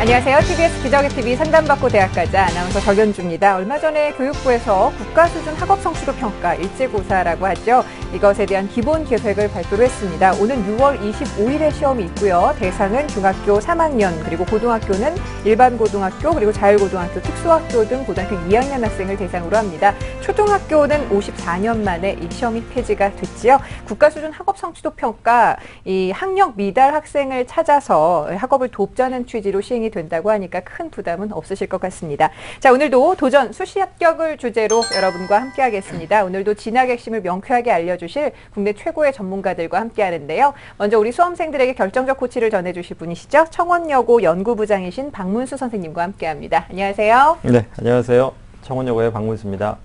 안녕하세요. TBS 기적의TV 상담받고 대학가자 아나운서 정연주입니다. 얼마 전에 교육부에서 국가수준 학업 성취도 평가 일제고사라고 하죠. 이것에 대한 기본 계획을 발표를 했습니다. 오는 6월 25일에 시험이 있고요. 대상은 중학교 3학년 그리고 고등학교는 일반 고등학교 그리고 자율고등학교, 특수학교 등 고등학교 2학년 학생을 대상으로 합니다. 초등학교는 54년 만에 이 시험이 폐지가 됐지요. 국가수준 학업 성취도 평가 이 학력 미달 학생을 찾아서 학업을 돕자는 취지로 시행이 된다고 하니까 큰 부담은 없으실 것 같습니다. 자, 오늘도 도전 수시 합격을 주제로 여러분과 함께 하겠습니다. 오늘도 진학 핵심을 명쾌하게 알려주실 국내 최고의 전문가들과 함께 하는데요. 먼저 우리 수험생들에게 결정적 코치를 전해주실 분이시죠. 청원여고 연구부장이신 박문수 선생님과 함께 합니다. 안녕하세요. 네, 안녕하세요. 청원여고의 박문수입니다.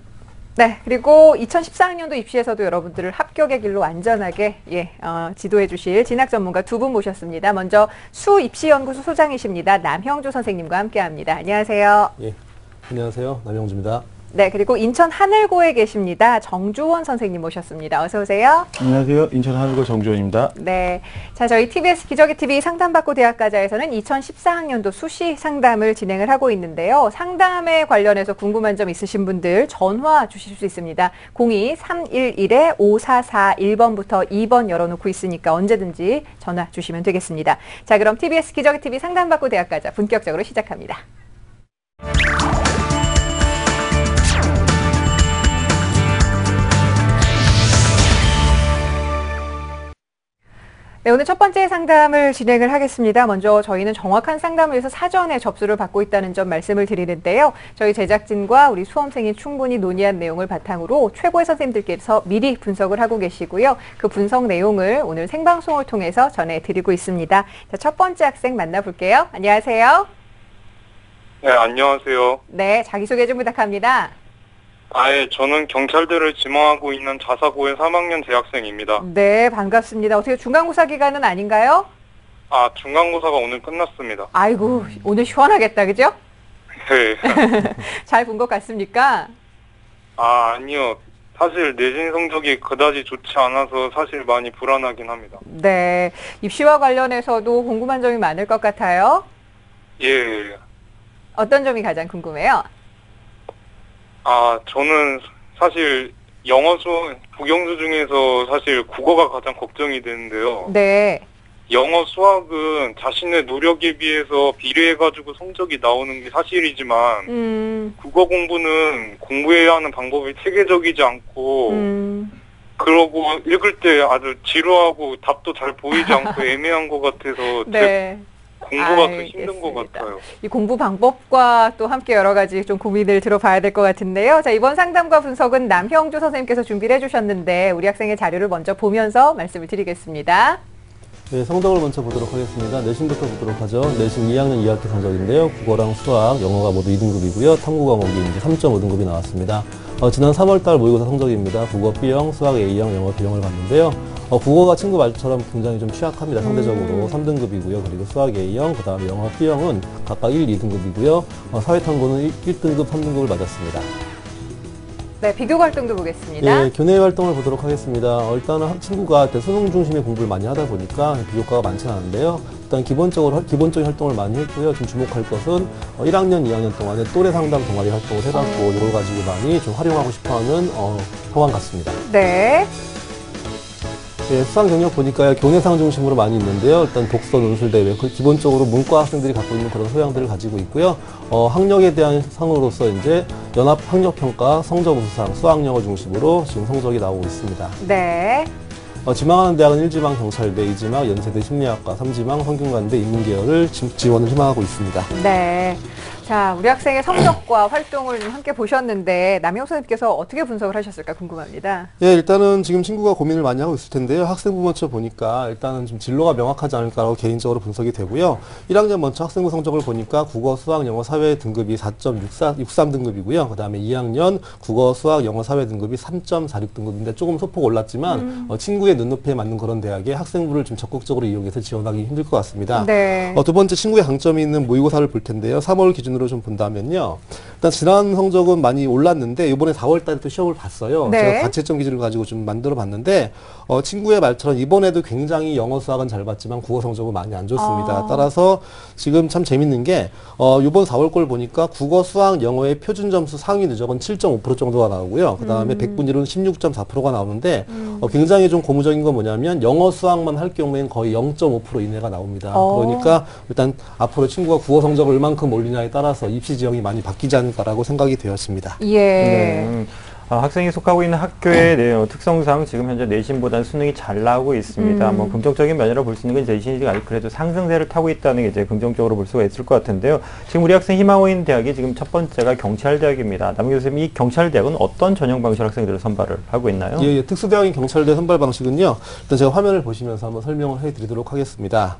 네, 그리고 2014학년도 입시에서도 여러분들을 합격의 길로 안전하게 지도해 주실 진학 전문가 두 분 모셨습니다. 먼저 수입시연구소 소장이십니다. 남형주 선생님과 함께합니다. 안녕하세요. 예, 안녕하세요. 남형주입니다. 네, 그리고 인천 하늘고에 계십니다. 정주원 선생님 모셨습니다. 어서 오세요. 안녕하세요. 인천 하늘고 정주원입니다. 네, 자, 저희 TBS 기적의TV 상담받고 대학가자에서는 2014학년도 수시 상담을 진행을 하고 있는데요. 상담에 관련해서 궁금한 점 있으신 분들 전화 주실 수 있습니다. 02-311-5441번부터 2번 열어놓고 있으니까 언제든지 전화 주시면 되겠습니다. 자, 그럼 TBS 기적의TV 상담받고 대학가자 본격적으로 시작합니다. 네, 오늘 첫 번째 상담을 진행을 하겠습니다. 먼저 저희는 정확한 상담을 위해서 사전에 접수를 받고 있다는 점 말씀을 드리는데요. 저희 제작진과 우리 수험생이 충분히 논의한 내용을 바탕으로 최고의 선생님들께서 미리 분석을 하고 계시고요. 그 분석 내용을 오늘 생방송을 통해서 전해드리고 있습니다. 자, 첫 번째 학생 만나볼게요. 안녕하세요. 네, 안녕하세요. 네, 자기소개 좀 부탁합니다. 예, 저는 경찰대를 지망하고 있는 자사고의 3학년 재학생입니다. 네, 반갑습니다. 어떻게 중간고사 기간은 아닌가요? 중간고사가 오늘 끝났습니다. 아이고, 오늘 시원하겠다, 그죠? 네. 잘 본 것 같습니까? 아니요. 사실 내신 성적이 그다지 좋지 않아서 사실 많이 불안하긴 합니다. 네, 입시와 관련해서도 궁금한 점이 많을 것 같아요. 예. 어떤 점이 가장 궁금해요? 저는 사실 국영수 중에서 사실 국어가 가장 걱정이 되는데요. 네. 영어, 수학은 자신의 노력에 비해서 비례해가지고 성적이 나오는 게 사실이지만 국어 공부는 공부해야 하는 방법이 체계적이지 않고 그러고 읽을 때 아주 지루하고 답도 잘 보이지 않고 애매한 것 같아서 네. 공부가 더 힘든 것 같아요. 이 공부 방법과 또 함께 여러 가지 좀 고민을 들어봐야 될 것 같은데요. 자, 이번 상담과 분석은 남형주 선생님께서 준비를 해주셨는데 우리 학생의 자료를 먼저 보면서 말씀을 드리겠습니다. 네, 성적을 먼저 보도록 하겠습니다. 내신부터 보도록 하죠. 내신 2학년 2학기 성적인데요. 국어랑 수학, 영어가 모두 2등급이고요. 탐구 과목이 이제 3.5등급이 나왔습니다. 지난 3월달 모의고사 성적입니다. 국어 B형, 수학 A형, 영어 B형을 봤는데요. 국어가 친구 말처럼 굉장히 좀 취약합니다. 상대적으로 3등급이고요. 그리고 수학 A형, 그 다음에 영어 B형은 각각 1, 2등급이고요. 사회탐구는 1등급, 3등급을 맞았습니다. 네, 비교 활동도 보겠습니다. 예, 교내 활동을 보도록 하겠습니다. 일단은 친구가 수능 중심의 공부를 많이 하다 보니까 비교과가 많지 않은데요. 일단 기본적인 활동을 많이 했고요. 좀 주목할 것은 1학년, 2학년 동안에 또래 상담 동아리 활동을 해봤고 이걸 가지고 많이 좀 활용하고 싶어하는 상황 같습니다. 네. 예, 수상 경력 보니까요, 교내상 중심으로 많이 있는데요. 일단 독서, 논술 대회, 기본적으로 문과 학생들이 갖고 있는 그런 소양들을 가지고 있고요. 학력에 대한 상으로서 이제 연합 학력평가, 성적우수상, 수학영어 중심으로 지금 성적이 나오고 있습니다. 네. 지망하는 대학은 1지망 경찰대, 2지망 연세대 심리학과, 3지망 성균관대 인문계열을 지원을 희망하고 있습니다. 네. 자, 우리 학생의 성적과 활동을 좀 함께 보셨는데 남영 선생님께서 어떻게 분석을 하셨을까 궁금합니다. 예, 일단은 지금 친구가 고민을 많이 하고 있을 텐데요. 학생부 먼저 보니까 일단은 좀 진로가 명확하지 않을까라고 개인적으로 분석이 되고요. 1학년 먼저 학생부 성적을 보니까 국어, 수학, 영어, 사회 등급이 4.63 등급이고요. 그 다음에 2학년 국어, 수학, 영어, 사회 등급이 3.46 등급인데 조금 소폭 올랐지만 친구의 눈높이에 맞는 그런 대학에 학생부를 좀 적극적으로 이용해서 지원하기 힘들 것 같습니다. 네. 두 번째 친구의 강점이 있는 모의고사를 볼 텐데요. 3월 기준으로 좀 본다면요. 일단 지난 성적은 많이 올랐는데 이번에 4월 달에 또 시험을 봤어요. 네. 제가 가채점 기준을 가지고 좀 만들어 봤는데 친구의 말처럼 이번에도 굉장히 영어 수학은 잘 봤지만 국어 성적은 많이 안 좋습니다. 따라서 지금 참 재밌는 게 이번 4월 걸 보니까 국어, 수학, 영어의 표준 점수 상위 누적은 7.5% 정도가 나오고요. 그 다음에 백분위로는 16.4%가 나오는데 굉장히 좀 고무적인 건 뭐냐면 영어 수학만 할 경우에는 거의 0.5% 이내가 나옵니다. 그러니까 일단 앞으로 친구가 국어 성적을 얼만큼 올리냐에 따라서 입시 지형이 많이 바뀌지 않을까라고 생각이 되었습니다. 예. 네. 학생이 속하고 있는 학교의 특성상 지금 현재 내신보다는 수능이 잘 나오고 있습니다. 뭐 긍정적인 면이라고 볼 수 있는 건 내신이 아직 그래도 상승세를 타고 있다는 게 이제 긍정적으로 볼 수가 있을 것 같은데요. 지금 우리 학생 희망하고 있는 대학이 지금 첫 번째가 경찰대학입니다. 남경 교수님, 이 경찰대학은 어떤 전형 방식 학생들을 선발을 하고 있나요? 예, 특수대학인 경찰대 선발 방식은요. 일단 제가 화면을 보시면서 한번 설명을 해드리도록 하겠습니다.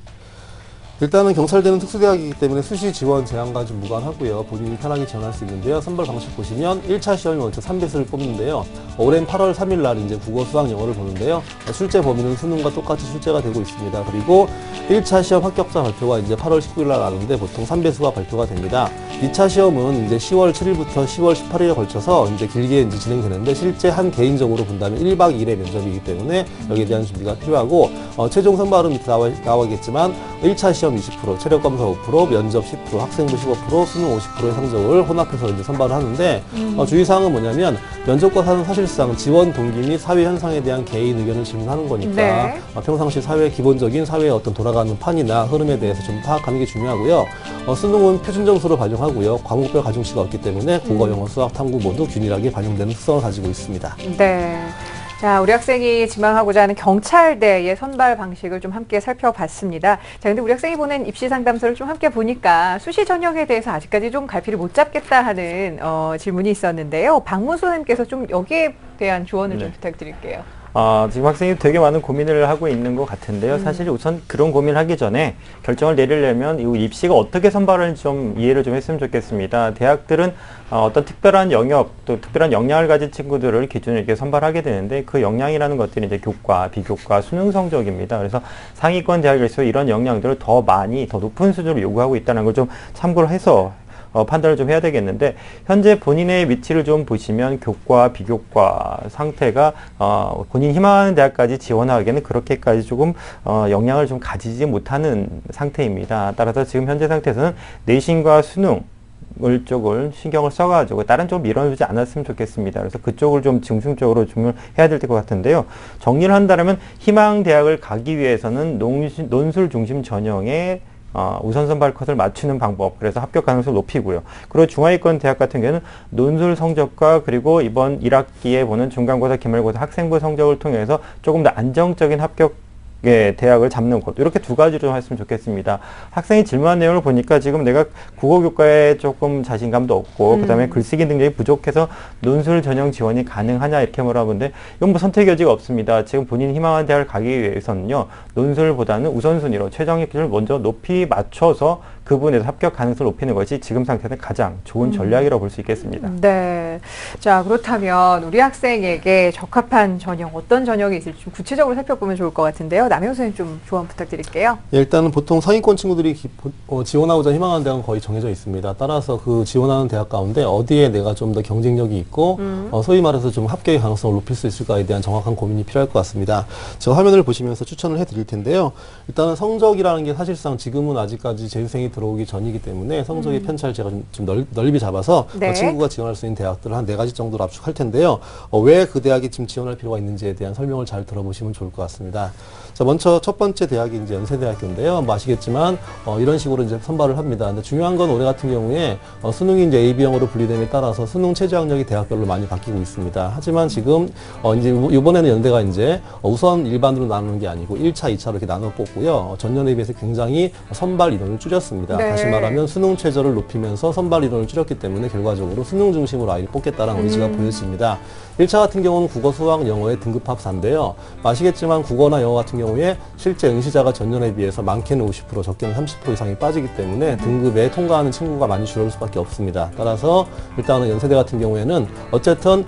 일단은 경찰대는 특수대학이기 때문에 수시 지원 제한과 좀 무관하고요. 본인이 편하게 지원할 수 있는데요. 선발 방식 보시면 1차 시험이 먼저 3배수를 뽑는데요. 올해는 8월 3일 날 이제 국어, 수학, 영어를 보는데요. 출제 범위는 수능과 똑같이 출제가 되고 있습니다. 그리고 1차 시험 합격자 발표가 이제 8월 19일 날 나는데 보통 3배수가 발표가 됩니다. 2차 시험은 이제 10월 7일부터 10월 18일에 걸쳐서 이제 길게 이제 진행되는데 실제 한 개인적으로 본다면 1박 2일의 면접이기 때문에 여기에 대한 준비가 필요하고 최종 선발은 밑에 나와있겠지만 1차 시험 20%, 체력검사 5%, 면접 10%, 학생부 15%, 수능 50%의 성적을 혼합해서 이제 선발을 하는데 주의사항은 뭐냐면 면접과는 사실상 지원 동기 및 사회 현상에 대한 개인 의견을 질문하는 거니까 네. 평상시 사회 기본적인 사회의 어떤 돌아가는 판이나 흐름에 대해서 좀 파악하는 게 중요하고요. 수능은 표준 점수로 반영하고요. 과목별 가중치가 없기 때문에 국어, 영어, 수학, 탐구 모두 균일하게 반영되는 특성을 가지고 있습니다. 네. 자, 우리 학생이 지망하고자 하는 경찰대의 선발 방식을 좀 함께 살펴봤습니다. 자, 근데 우리 학생이 보낸 입시 상담소를 좀 함께 보니까 수시 전형에 대해서 아직까지 좀 갈피를 못 잡겠다 하는 질문이 있었는데요. 박문수 선생님께서 좀 여기에 대한 조언을 좀 부탁드릴게요. 지금 학생이 되게 많은 고민을 하고 있는 것 같은데요. 사실 우선 그런 고민을 하기 전에 결정을 내리려면 이 입시가 어떻게 선발하는지 좀 이해를 좀 했으면 좋겠습니다. 대학들은 어떤 특별한 영역, 또 특별한 역량을 가진 친구들을 기준으로 이렇게 선발하게 되는데 그 역량이라는 것들이 이제 교과, 비교과, 수능 성적입니다. 그래서 상위권 대학에서 이런 역량들을 더 많이, 더 높은 수준으로 요구하고 있다는 걸 좀 참고를 해서 판단을 좀 해야 되겠는데 현재 본인의 위치를 좀 보시면 교과, 비교과 상태가 본인 희망하는 대학까지 지원하기에는 그렇게까지 조금 역량을 좀 가지지 못하는 상태입니다. 따라서 지금 현재 상태에서는 내신과 수능 쪽을 신경을 써가지고 다른 쪽을 밀어주지 않았으면 좋겠습니다. 그래서 그쪽을 좀 중심적으로 해야 될 것 같은데요. 정리를 한다면 희망 대학을 가기 위해서는 논술 중심 전형의 우선 선발 컷을 맞추는 방법, 그래서 합격 가능성을 높이고요. 그리고 중하위권 대학 같은 경우는 논술 성적과 그리고 이번 1학기에 보는 중간고사, 기말고사 학생부 성적을 통해서 조금 더 안정적인 합격 대학을 잡는 것, 이렇게 두 가지로 좀 했으면 좋겠습니다. 학생이 질문한 내용을 보니까 지금 내가 국어 교과에 조금 자신감도 없고 그다음에 글쓰기 능력이 부족해서 논술 전형 지원이 가능하냐 이렇게 물어보는데 이건 뭐 선택 여지가 없습니다. 지금 본인이 희망하는 대학을 가기 위해서는요, 논술보다는 우선순위로 최저의 기준을 먼저 높이 맞춰서 그 부분에서 합격 가능성을 높이는 것이 지금 상태는 가장 좋은 전략이라고 볼 수 있겠습니다. 네. 자, 그렇다면 우리 학생에게 적합한 전형, 어떤 전형이 있을지 좀 구체적으로 살펴보면 좋을 것 같은데요. 남영 선생님 좀 조언 부탁드릴게요. 예, 일단은 보통 상위권 친구들이 지원하고자 희망하는 대학은 거의 정해져 있습니다. 따라서 그 지원하는 대학 가운데 어디에 내가 좀 더 경쟁력이 있고 소위 말해서 좀 합격의 가능성을 높일 수 있을까에 대한 정확한 고민이 필요할 것 같습니다. 제가 화면을 보시면서 추천을 해드릴 텐데요. 일단은 성적이라는 게 사실상 지금은 아직까지 재수생이 들어오기 전이기 때문에 성적의 편차를 제가 좀 넓이 잡아서 네. 친구가 지원할 수 있는 대학들을 한 4가지 정도로 압축할 텐데요. 왜 그 대학이 지금 지원할 필요가 있는지에 대한 설명을 잘 들어보시면 좋을 것 같습니다. 자, 먼저 첫 번째 대학이 이제 연세대학교인데요. 뭐 아시겠지만 이런 식으로 이제 선발을 합니다. 근데 중요한 건 올해 같은 경우에 수능이 이제 AB형으로 분리됨에 따라서 수능 최저 학력이 대학별로 많이 바뀌고 있습니다. 하지만 지금 이제 이번에는 연대가 이제 우선 일반으로 나누는 게 아니고 1차, 2차로 이렇게 나눠 뽑고요. 전년에 비해서 굉장히 선발 인원을 줄였습니다. 있습니다. 네. 다시 말하면 수능 최저를 높이면서 선발 인원을 줄였기 때문에 결과적으로 수능 중심으로 아이를 뽑겠다는 의지가 보여집니다. 1차 같은 경우는 국어, 수학, 영어의 등급합4인데요. 아시겠지만 국어나 영어 같은 경우에 실제 응시자가 전년에 비해서 많게는 50%, 적게는 30% 이상이 빠지기 때문에 등급에 통과하는 친구가 많이 줄어들 수밖에 없습니다. 따라서 일단은 연세대 같은 경우에는 어쨌든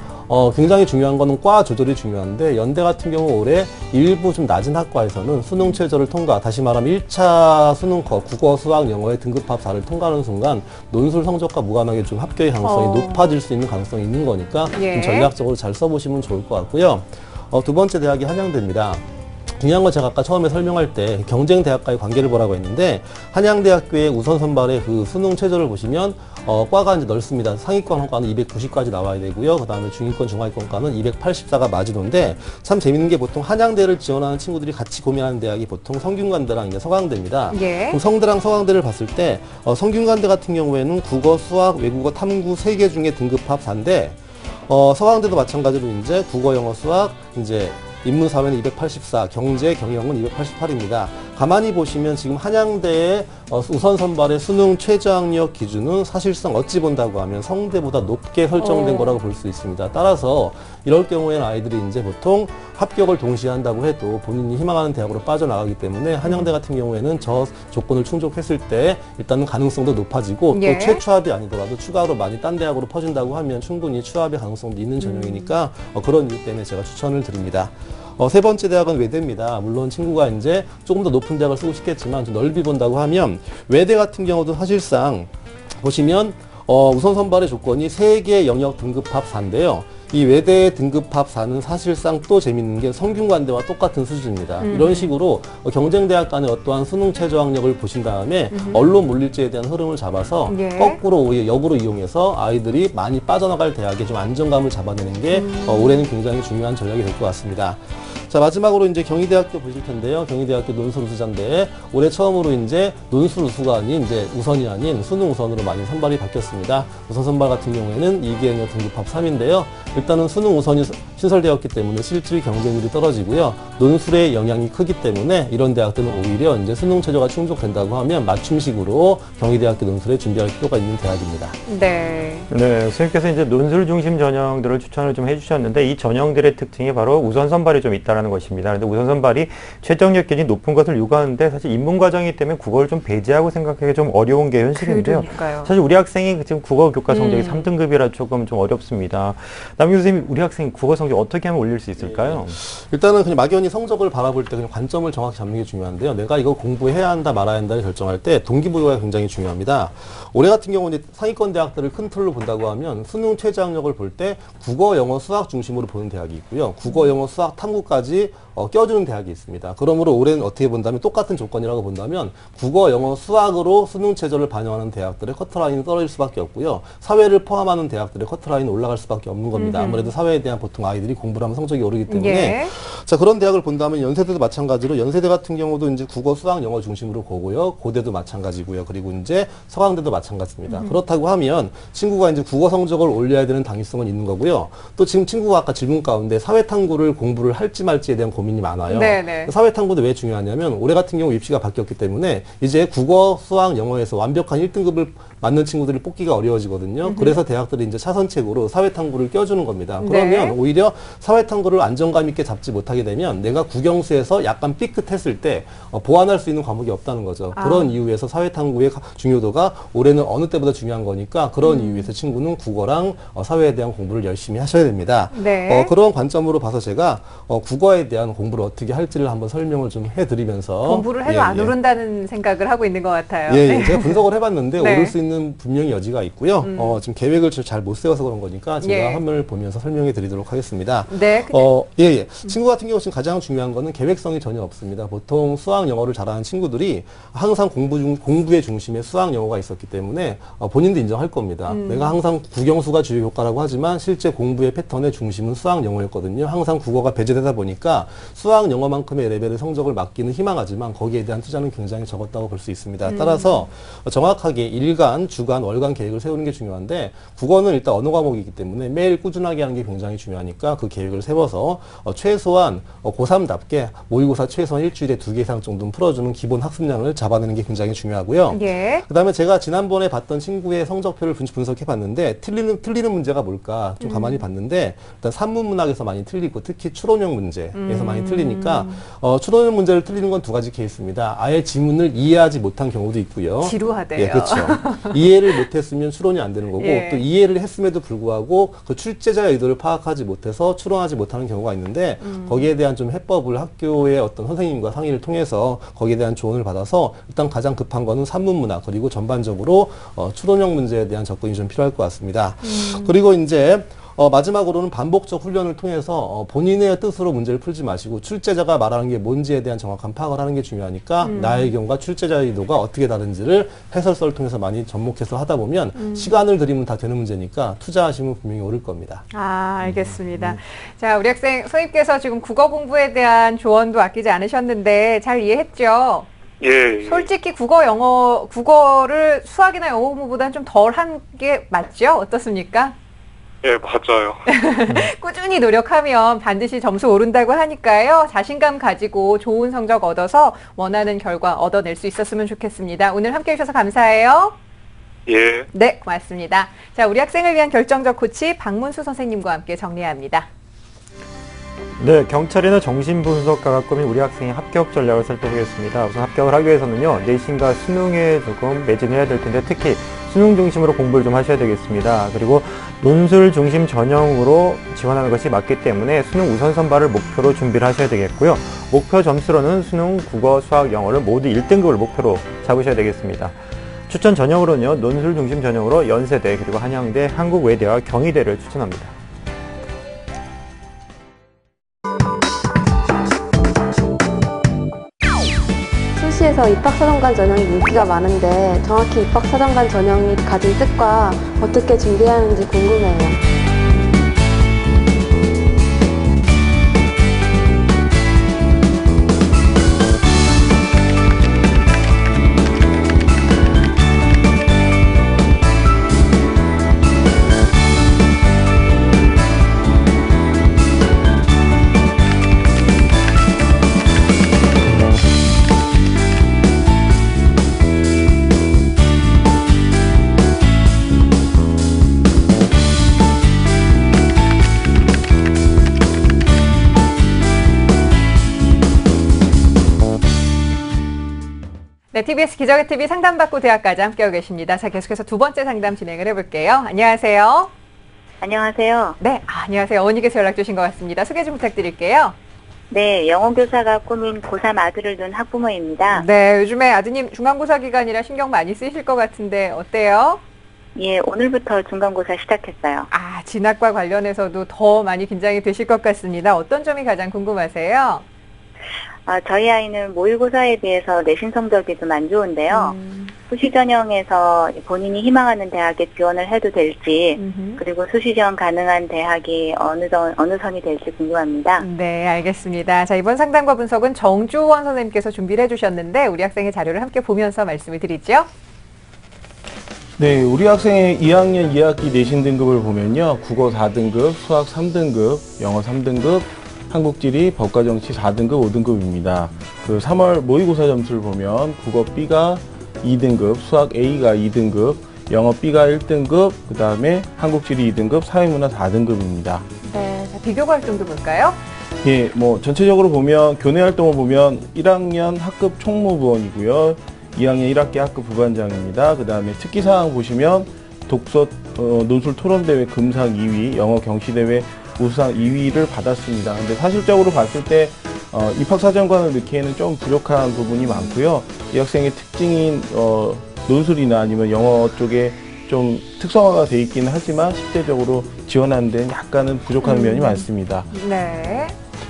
굉장히 중요한 거는 과 조절이 중요한데 연대 같은 경우 올해 일부 좀 낮은 학과에서는 수능 최저를 통과, 다시 말하면 1차 수능 국어, 수학, 영어의 등급합4를 통과하는 순간 논술 성적과 무관하게 좀 합격의 가능성이 높아질 수 있는 가능성이 있는 거니까 좀 전략적으로 잘 써보시면 좋을 것 같고요. 두 번째 대학이 한양대입니다. 중요한 건 제가 아까 처음에 설명할 때 경쟁 대학과의 관계를 보라고 했는데 한양대학교의 우선 선발의 그 수능 최저를 보시면 과가 이제 넓습니다. 상위권 과는 290까지 나와야 되고요. 그 다음에 중위권, 중하위권과는 284가 마지노인데 참 재밌는 게 보통 한양대를 지원하는 친구들이 같이 고민하는 대학이 보통 성균관대랑 이제 서강대입니다. 그럼 성대랑 서강대를 봤을 때 성균관대 같은 경우에는 국어, 수학, 외국어, 탐구 3개 중에 등급합 4인데 서강대도 마찬가지로 이제 국어, 영어, 수학, 이제 인문사회는 284, 경제, 경영은 288입니다. 가만히 보시면 지금 한양대의 우선 선발의 수능 최저학력 기준은 사실상 어찌 본다고 하면 성대보다 높게 설정된 거라고 볼 수 있습니다. 따라서 이럴 경우에는 아이들이 이제 보통 합격을 동시에 한다고 해도 본인이 희망하는 대학으로 빠져나가기 때문에 한양대 같은 경우에는 저 조건을 충족했을 때 일단은 가능성도 높아지고 또 최추합이 아니더라도 추가로 많이 딴 대학으로 퍼진다고 하면 충분히 추합의 가능성도 있는 전형이니까 그런 이유 때문에 제가 추천을 드립니다. 세 번째 대학은 외대입니다. 물론 친구가 이제 조금 더 높은 대학을 쓰고 싶겠지만 좀 넓이 본다고 하면 외대 같은 경우도 사실상 보시면 우선 선발의 조건이 3개 영역 등급합 4인데요. 이 외대 등급합 4는 사실상 또 재밌는 게 성균관대와 똑같은 수준입니다. 이런 식으로 경쟁대학 간의 어떠한 수능 최저학력을 보신 다음에 언론 물리지에 대한 흐름을 잡아서 거꾸로 오히려 역으로 이용해서 아이들이 많이 빠져나갈 대학에 좀 안정감을 잡아내는 게 올해는 굉장히 중요한 전략이 될 것 같습니다. 자, 마지막으로 이제 경희대학교 보실 텐데요. 경희대학교 논술 우수자인데 올해 처음으로 이제 논술 우수가 아닌 이제 우선이 아닌 수능 우선으로 많이 선발이 바뀌었습니다. 우선 선발 같은 경우에는 2개 영역 등급합 3인데요. 일단은 수능 우선이 신설되었기 때문에 실질 경쟁률이 떨어지고요. 논술의 영향이 크기 때문에 이런 대학들은 오히려 이제 수능 최저가 충족된다고 하면 맞춤식으로 경희대학교 논술에 준비할 필요가 있는 대학입니다. 네. 네, 선생님께서 이제 논술 중심 전형들을 추천을 좀 해주셨는데 이 전형들의 특징이 바로 우선 선발이 좀 있다라는 것입니다. 그런데 우선 선발이 최저학력 기준이 높은 것을 요구하는데 사실 입문 과정이기 때문에 국어를 좀 배제하고 생각하기 좀 어려운 게 현실인데요. 그러니까요. 사실 우리 학생이 지금 국어 교과 성적이 3등급이라 조금 좀 어렵습니다. 남규 선생님, 우리 학생 국어 성적 어떻게 하면 올릴 수 있을까요? 일단은 그냥 막연히 성적을 바라볼 때 그냥 관점을 정확히 잡는 게 중요한데요. 내가 이거 공부해야 한다 말아야 한다를 결정할 때 동기부여가 굉장히 중요합니다. 올해 같은 경우는 상위권 대학들을 큰 틀로 본다고 하면 수능 최저학력을 볼 때 국어, 영어, 수학 중심으로 보는 대학이 있고요. 국어, 영어, 수학, 탐구까지 껴주는 대학이 있습니다. 그러므로 올해는 어떻게 본다면 똑같은 조건이라고 본다면 국어, 영어, 수학으로 수능 최저를 반영하는 대학들의 커트라인은 떨어질 수밖에 없고요. 사회를 포함하는 대학들의 커트라인은 올라갈 수밖에 없는 겁니다. 아무래도 사회에 대한 보통 아이들이 공부를 하면 성적이 오르기 때문에 자, 그런 대학을 본다면 연세대도 마찬가지로 연세대 같은 경우도 이제 국어, 수학, 영어 중심으로 보고요. 고대도 마찬가지고요. 그리고 이제 서강대도 마찬가지입니다. 그렇다고 하면 친구가 이제 국어 성적을 올려야 되는 당위성은 있는 거고요. 또 지금 친구가 아까 질문 가운데 사회탐구를 공부를 할지 말지에 대한 고민이 많아요. 사회탐구도 왜 중요하냐면 올해 같은 경우 입시가 바뀌었기 때문에 이제 국어, 수학, 영어에서 완벽한 1등급을 맞는 친구들을 뽑기가 어려워지거든요. 그래서 대학들이 이제 차선책으로 사회탐구를 껴주는 겁니다. 그러면 오히려 사회탐구를 안정감 있게 잡지 못하게 되면 내가 국영수에서 약간 삐끗했을 때 보완할 수 있는 과목이 없다는 거죠. 그런 이유에서 사회탐구의 중요도가 올해는 어느 때보다 중요한 거니까 그런 이유에서 친구는 국어랑 사회에 대한 공부를 열심히 하셔야 됩니다. 그런 관점으로 봐서 제가 국어에 대한 공부를 어떻게 할지를 한번 설명을 좀 해드리면서 공부를 해도 안 오른다는 생각을 하고 있는 것 같아요. 제가 분석을 해봤는데 오를 수 있는 분명히 여지가 있고요. 지금 계획을 잘 못 세워서 그런 거니까 제가 화면을 보면서 설명해 드리도록 하겠습니다. 친구 같은 경우 지금 가장 중요한 거는 계획성이 전혀 없습니다. 보통 수학, 영어를 잘하는 친구들이 항상 공부의 중심에 수학, 영어가 있었기 때문에 본인도 인정할 겁니다. 내가 항상 국영수가 주요 교과라고 하지만 실제 공부의 패턴의 중심은 수학, 영어였거든요. 항상 국어가 배제되다 보니까 수학, 영어만큼의 레벨의 성적을 맡기는 희망하지만 거기에 대한 투자는 굉장히 적었다고 볼 수 있습니다. 따라서 정확하게 일간 달, 주간, 월간 계획을 세우는 게 중요한데 국어는 일단 언어 과목이기 때문에 매일 꾸준하게 하는 게 굉장히 중요하니까 그 계획을 세워서 최소한 고3답게 모의고사 최소한 일주일에 2개 이상 정도는 풀어주는 기본 학습량을 잡아내는 게 굉장히 중요하고요. 예. 그다음에 제가 지난번에 봤던 친구의 성적표를 분석해 봤는데 틀리는 문제가 뭘까 좀 가만히 봤는데 일단 산문 문학에서 많이 틀리고 특히 추론형 문제에서 많이 틀리니까 추론형 문제를 틀리는 건 2가지 케이스입니다. 아예 지문을 이해하지 못한 경우도 있고요. 지루하대요. 예, 그렇죠. 이해를 못했으면 추론이 안 되는 거고 예. 또 이해를 했음에도 불구하고 그 출제자의 의도를 파악하지 못해서 추론하지 못하는 경우가 있는데 거기에 대한 좀 해법을 학교의 어떤 선생님과 상의를 통해서 거기에 대한 조언을 받아서 일단 가장 급한 거는 산문문학 그리고 전반적으로 추론형 문제에 대한 접근이 좀 필요할 것 같습니다. 그리고 이제 마지막으로는 반복적 훈련을 통해서 본인의 뜻으로 문제를 풀지 마시고 출제자가 말하는 게 뭔지에 대한 정확한 파악을 하는 게 중요하니까 나의 의견과 출제자의 의도가 어떻게 다른지를 해설서를 통해서 많이 접목해서 하다 보면 시간을 들이면 다 되는 문제니까 투자하시면 분명히 오를 겁니다. 아, 알겠습니다. 자, 우리 학생 선생님께서 지금 국어 공부에 대한 조언도 아끼지 않으셨는데 잘 이해했죠? 예. 솔직히 국어를 수학이나 영어 공부보다는 좀 덜 한 게 맞죠? 어떻습니까? 예, 맞아요. 꾸준히 노력하면 반드시 점수 오른다고 하니까요. 자신감 가지고 좋은 성적 얻어서 원하는 결과 얻어낼 수 있었으면 좋겠습니다. 오늘 함께해 주셔서 감사해요. 예. 네, 고맙습니다. 자, 우리 학생을 위한 결정적 코치 박문수 선생님과 함께 정리합니다. 네, 경찰이나 정신분석가가 꾸민 우리 학생의 합격 전략을 살펴보겠습니다. 우선 합격을 하기 위해서는요, 내신과 수능에 조금 매진해야 될 텐데 특히 수능 중심으로 공부를 좀 하셔야 되겠습니다. 그리고 논술 중심 전형으로 지원하는 것이 맞기 때문에 수능 우선 선발을 목표로 준비를 하셔야 되겠고요. 목표 점수로는 수능, 국어, 수학, 영어를 모두 1등급을 목표로 잡으셔야 되겠습니다. 추천 전형으로는요, 논술 중심 전형으로 연세대, 그리고 한양대, 한국외대와 경희대를 추천합니다. 수시에서 입학사정관 전형이 인기가 많은데 정확히 입학사정관 전형이 가진 뜻과 어떻게 준비해야 하는지 궁금해요. 네, TBS 기적의 TV 상담받고 대학까지 함께하고 계십니다. 자, 계속해서 두 번째 상담 진행을 해볼게요. 안녕하세요. 안녕하세요. 네, 안녕하세요. 어머니께서 연락 주신 것 같습니다. 소개 좀 부탁드릴게요. 네, 영어교사가 꾸민 고3 아들을 둔 학부모입니다. 네, 요즘에 아드님 중간고사 기간이라 신경 많이 쓰이실 것 같은데 어때요? 예, 오늘부터 중간고사 시작했어요. 아, 진학과 관련해서도 더 많이 긴장이 되실 것 같습니다. 어떤 점이 가장 궁금하세요? 저희 아이는 모의고사에 비해서 내신 성적이 좀 안 좋은데요. 수시 전형에서 본인이 희망하는 대학에 지원을 해도 될지, 그리고 수시 지원 가능한 대학이 어느 선이 될지 궁금합니다. 네, 알겠습니다. 자, 이번 상담과 분석은 정주원 선생님께서 준비를 해주셨는데 우리 학생의 자료를 함께 보면서 말씀을 드리죠. 네, 우리 학생의 2학년 2학기 내신 등급을 보면요. 국어 4등급, 수학 3등급, 영어 3등급, 한국지리, 법과정치 4등급, 5등급입니다. 그 3월 모의고사 점수를 보면 국어 B가 2등급, 수학 A가 2등급, 영어 B가 1등급, 그 다음에 한국지리 2등급, 사회문화 4등급입니다. 네, 자, 비교과 활동도 볼까요? 예, 전체적으로 보면 교내 활동을 보면 1학년 학급 총무부원이고요. 2학년 1학기 학급 부반장입니다. 그 다음에 특기사항 보시면 독서 논술 토론대회 금상 2위, 영어 경시대회 우수상 2위를 받았습니다. 근데 사실적으로 봤을 때 입학사정관을 넣기에는 좀 부족한 부분이 많고요. 이 학생의 특징인 논술이나 아니면 영어 쪽에 좀 특성화가 돼 있기는 하지만 실제적으로 지원하는 데는 약간은 부족한 면이 많습니다. 네.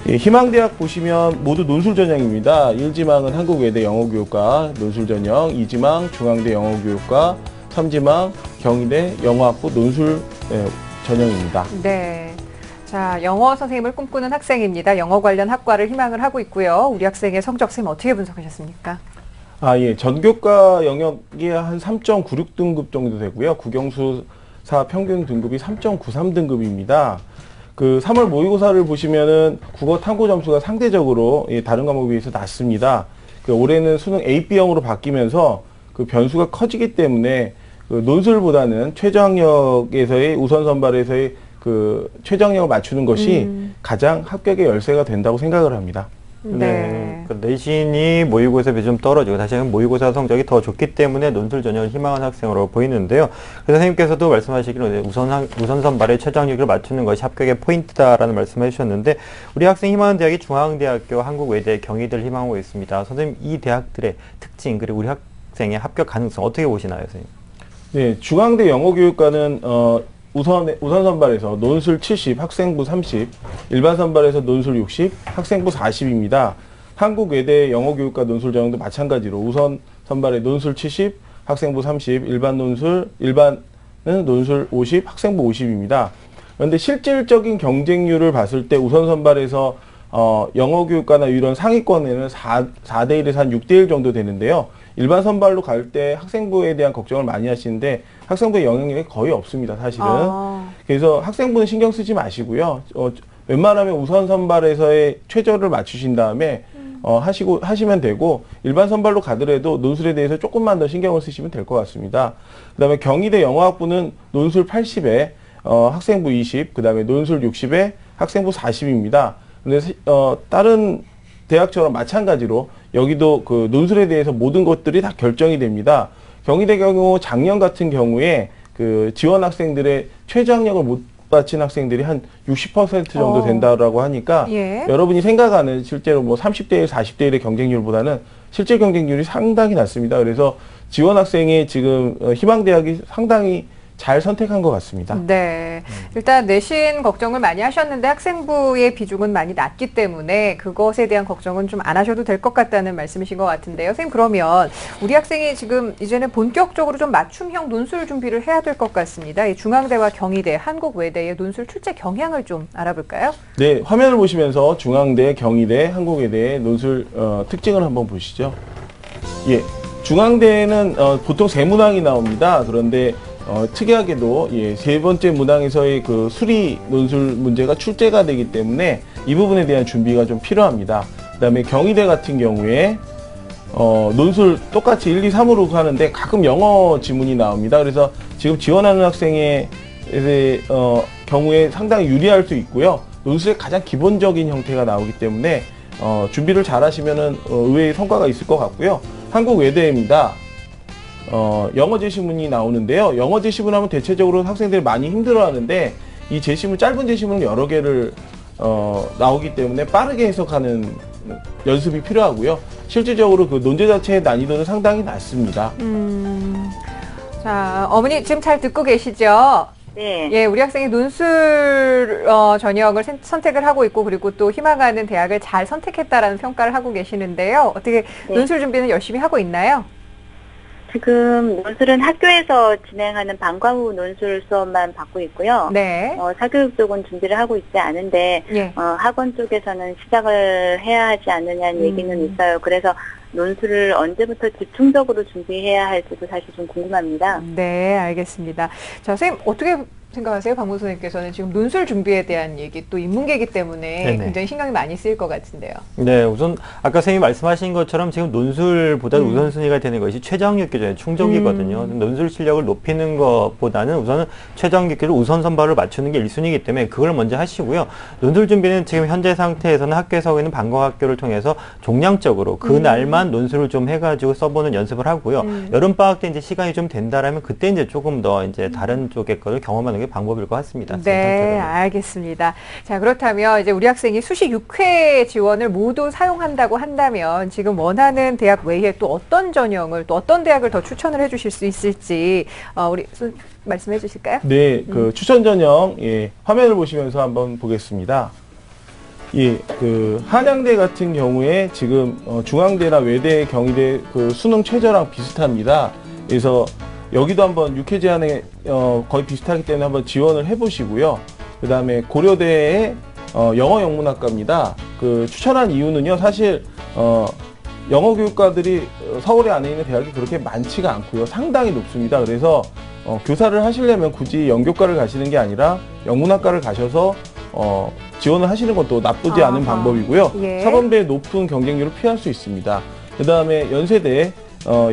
예, 희망대학 보시면 모두 논술 전형입니다. 1지망은 한국외대 영어교육과 논술 전형, 2지망 중앙대 영어교육과, 3지망 경희대 영어학부 논술 전형입니다. 네. 자, 영어 선생님을 꿈꾸는 학생입니다. 영어 관련 학과를 희망을 하고 있고요. 우리 학생의 성적 쌤 어떻게 분석하셨습니까? 예. 전교과 영역이 한 3.96등급 정도 되고요. 국영수사 평균 등급이 3.93등급입니다. 그 3월 모의고사를 보시면은 국어 탐구 점수가 상대적으로 다른 과목에 비해서 낮습니다. 그 올해는 수능 A, B형으로 바뀌면서 그 변수가 커지기 때문에 그 논술보다는 최저학력에서의 우선 선발에서의 그 최저학력을 맞추는 것이 가장 합격의 열쇠가 된다고 생각을 합니다. 네. 그 내신이 모의고사 비해 좀 떨어지고 다시 한번 모의고사 성적이 더 좋기 때문에 논술 전형을 희망하는 학생으로 보이는데요. 그래서 선생님께서도 말씀하시기로 우선 선발의 최저학력을 맞추는 것이 합격의 포인트다라는 말씀을 해주셨는데 우리 학생 희망하는 대학이 중앙대학교, 한국외대, 경희대를 희망하고 있습니다. 선생님 이 대학들의 특징 그리고 우리 학생의 합격 가능성 어떻게 보시나요, 선생님? 네, 중앙대 영어교육과는 우선 선발에서 논술 70, 학생부 30, 일반 선발에서 논술 60, 학생부 40입니다. 한국외대 영어교육과 논술 전형도 마찬가지로 우선 선발에 논술 70, 학생부 30, 일반은 논술 50, 학생부 50입니다. 그런데 실질적인 경쟁률을 봤을 때 우선 선발에서 영어교육과나 이런 상위권에는 4대 1에서 한 6대 1 정도 되는데요. 일반 선발로 갈 때 학생부에 대한 걱정을 많이 하시는데 학생부의 영향력이 거의 없습니다, 사실은. 그래서 학생부는 신경 쓰지 마시고요. 웬만하면 우선 선발에서의 최저를 맞추신 다음에 하시면 되고 일반 선발로 가더라도 논술에 대해서 조금만 더 신경을 쓰시면 될 것 같습니다. 그 다음에 경희대 영어학부는 논술 80에 학생부 20, 그 다음에 논술 60에 학생부 40입니다. 근데 다른 대학처럼 마찬가지로 여기도 그 논술에 대해서 모든 것들이 다 결정이 됩니다. 경희대 경우 작년 같은 경우에 그 지원 학생들의 최저학력을 못 마친 학생들이 한 60% 정도 된다라고 하니까 여러분이 생각하는 실제로 뭐 30대 1, 40대 1의 경쟁률보다는 실제 경쟁률이 상당히 낮습니다. 그래서 지원 학생이 지금 희망대학이 상당히 잘 선택한 것 같습니다. 네. 일단 내신 걱정을 많이 하셨는데 학생부의 비중은 많이 낮기 때문에 그것에 대한 걱정은 좀 안 하셔도 될 것 같다는 말씀이신 것 같은데요. 선생님 그러면 우리 학생이 지금 이제는 본격적으로 좀 맞춤형 논술 준비를 해야 될 것 같습니다. 이 중앙대와 경희대, 한국외대의 논술 출제 경향을 좀 알아볼까요? 네. 화면을 보시면서 중앙대, 경희대, 한국외대의 논술 특징을 한번 보시죠. 예. 중앙대는 보통 세 문항이 나옵니다. 그런데 특이하게도 세 번째 문항에서의 그 수리 논술 문제가 출제가 되기 때문에 이 부분에 대한 준비가 좀 필요합니다. 그 다음에 경희대 같은 경우에 논술 똑같이 1, 2, 3으로 하는데 가끔 영어 지문이 나옵니다. 그래서 지금 지원하는 학생의 경우에 상당히 유리할 수 있고요. 논술의 가장 기본적인 형태가 나오기 때문에 준비를 잘 하시면은 의외의 성과가 있을 것 같고요. 한국외대입니다. 영어 제시문이 나오는데요. 영어 제시문 하면 대체적으로 학생들이 많이 힘들어하는데 이 제시문, 짧은 제시문은 여러 개를 나오기 때문에 빠르게 해석하는 연습이 필요하고요. 실질적으로 그 논제 자체의 난이도는 상당히 낮습니다. 자, 어머니 지금 잘 듣고 계시죠? 네. 예, 우리 학생이 논술 전형을 선택을 하고 있고 그리고 또 희망하는 대학을 잘 선택했다라는 평가를 하고 계시는데요. 어떻게 논술 준비는 열심히 하고 있나요? 지금 논술은 학교에서 진행하는 방과후 논술 수업만 받고 있고요. 네. 사교육 쪽은 준비를 하고 있지 않은데 학원 쪽에서는 시작을 해야 하지 않느냐는 얘기는 있어요. 그래서 논술을 언제부터 집중적으로 준비해야 할지도 사실 좀 궁금합니다. 네, 알겠습니다. 자, 선생님 어떻게 생각하세요? 박문 선생님께서는 지금 논술 준비에 대한 얘기 또 인문계이기 때문에 굉장히 신경이 많이 쓰일 것 같은데요. 네, 우선 아까 선생님이 말씀하신 것처럼 지금 논술보다 우선순위가 되는 것이 최저학력 기준의 충족이거든요. 논술 실력을 높이는 것보다는 우선은 최저학력 기준 우선 선발을 맞추는 게 1순위이기 때문에 그걸 먼저 하시고요. 논술 준비는 지금 현재 상태에서는 학교에서 하고 있는 방과학교를 통해서 종량적으로 그 날만 논술을 좀 해가지고 써보는 연습을 하고요. 여름방학 때 이제 시간이 좀 된다라면 그때 이제 조금 더 이제 다른 쪽의 거를 경험하는 게 방법일 것 같습니다. 네, 알겠습니다. 자, 그렇다면 이제 우리 학생이 수시 6회 지원을 모두 사용한다고 한다면 지금 원하는 대학 외에 또 어떤 전형을 또 어떤 대학을 더 추천을 해주실 수 있을지 우리 말씀해 주실까요? 네, 그 추천 전형 화면을 보시면서 한번 보겠습니다. 그 한양대 같은 경우에 지금 중앙대나 외대, 경희대 그 수능 최저랑 비슷합니다. 그래서 여기도 한번 6회 제한에 거의 비슷하기 때문에 한번 지원을 해보시고요. 그 다음에 고려대의 영어 영문학과입니다. 그 추천한 이유는요, 사실 영어 교육과들이 서울에 안에 있는 대학이 그렇게 많지가 않고요. 상당히 높습니다. 그래서 교사를 하시려면 굳이 영교과를 가시는 게 아니라 영문학과를 가셔서 지원을 하시는 것도 나쁘지 않은 방법이고요. 예. 사범대의 높은 경쟁률을 피할 수 있습니다. 그 다음에 연세대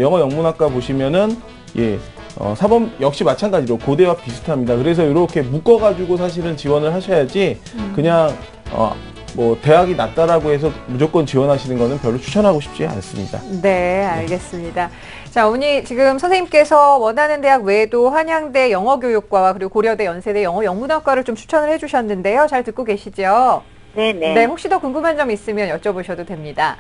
영어 영문학과 보시면은 사범 역시 마찬가지로 고대와 비슷합니다. 그래서 이렇게 묶어가지고 사실은 지원을 하셔야지 그냥 뭐 대학이 낮다라고 해서 무조건 지원하시는 거는 별로 추천하고 싶지 않습니다. 네, 알겠습니다. 자, 어머니 지금 선생님께서 원하는 대학 외에도 한양대 영어교육과와 그리고 고려대, 연세대 영어영문학과를 좀 추천을 해주셨는데요. 잘 듣고 계시죠? 네네. 네, 혹시 더 궁금한 점 있으면 여쭤보셔도 됩니다.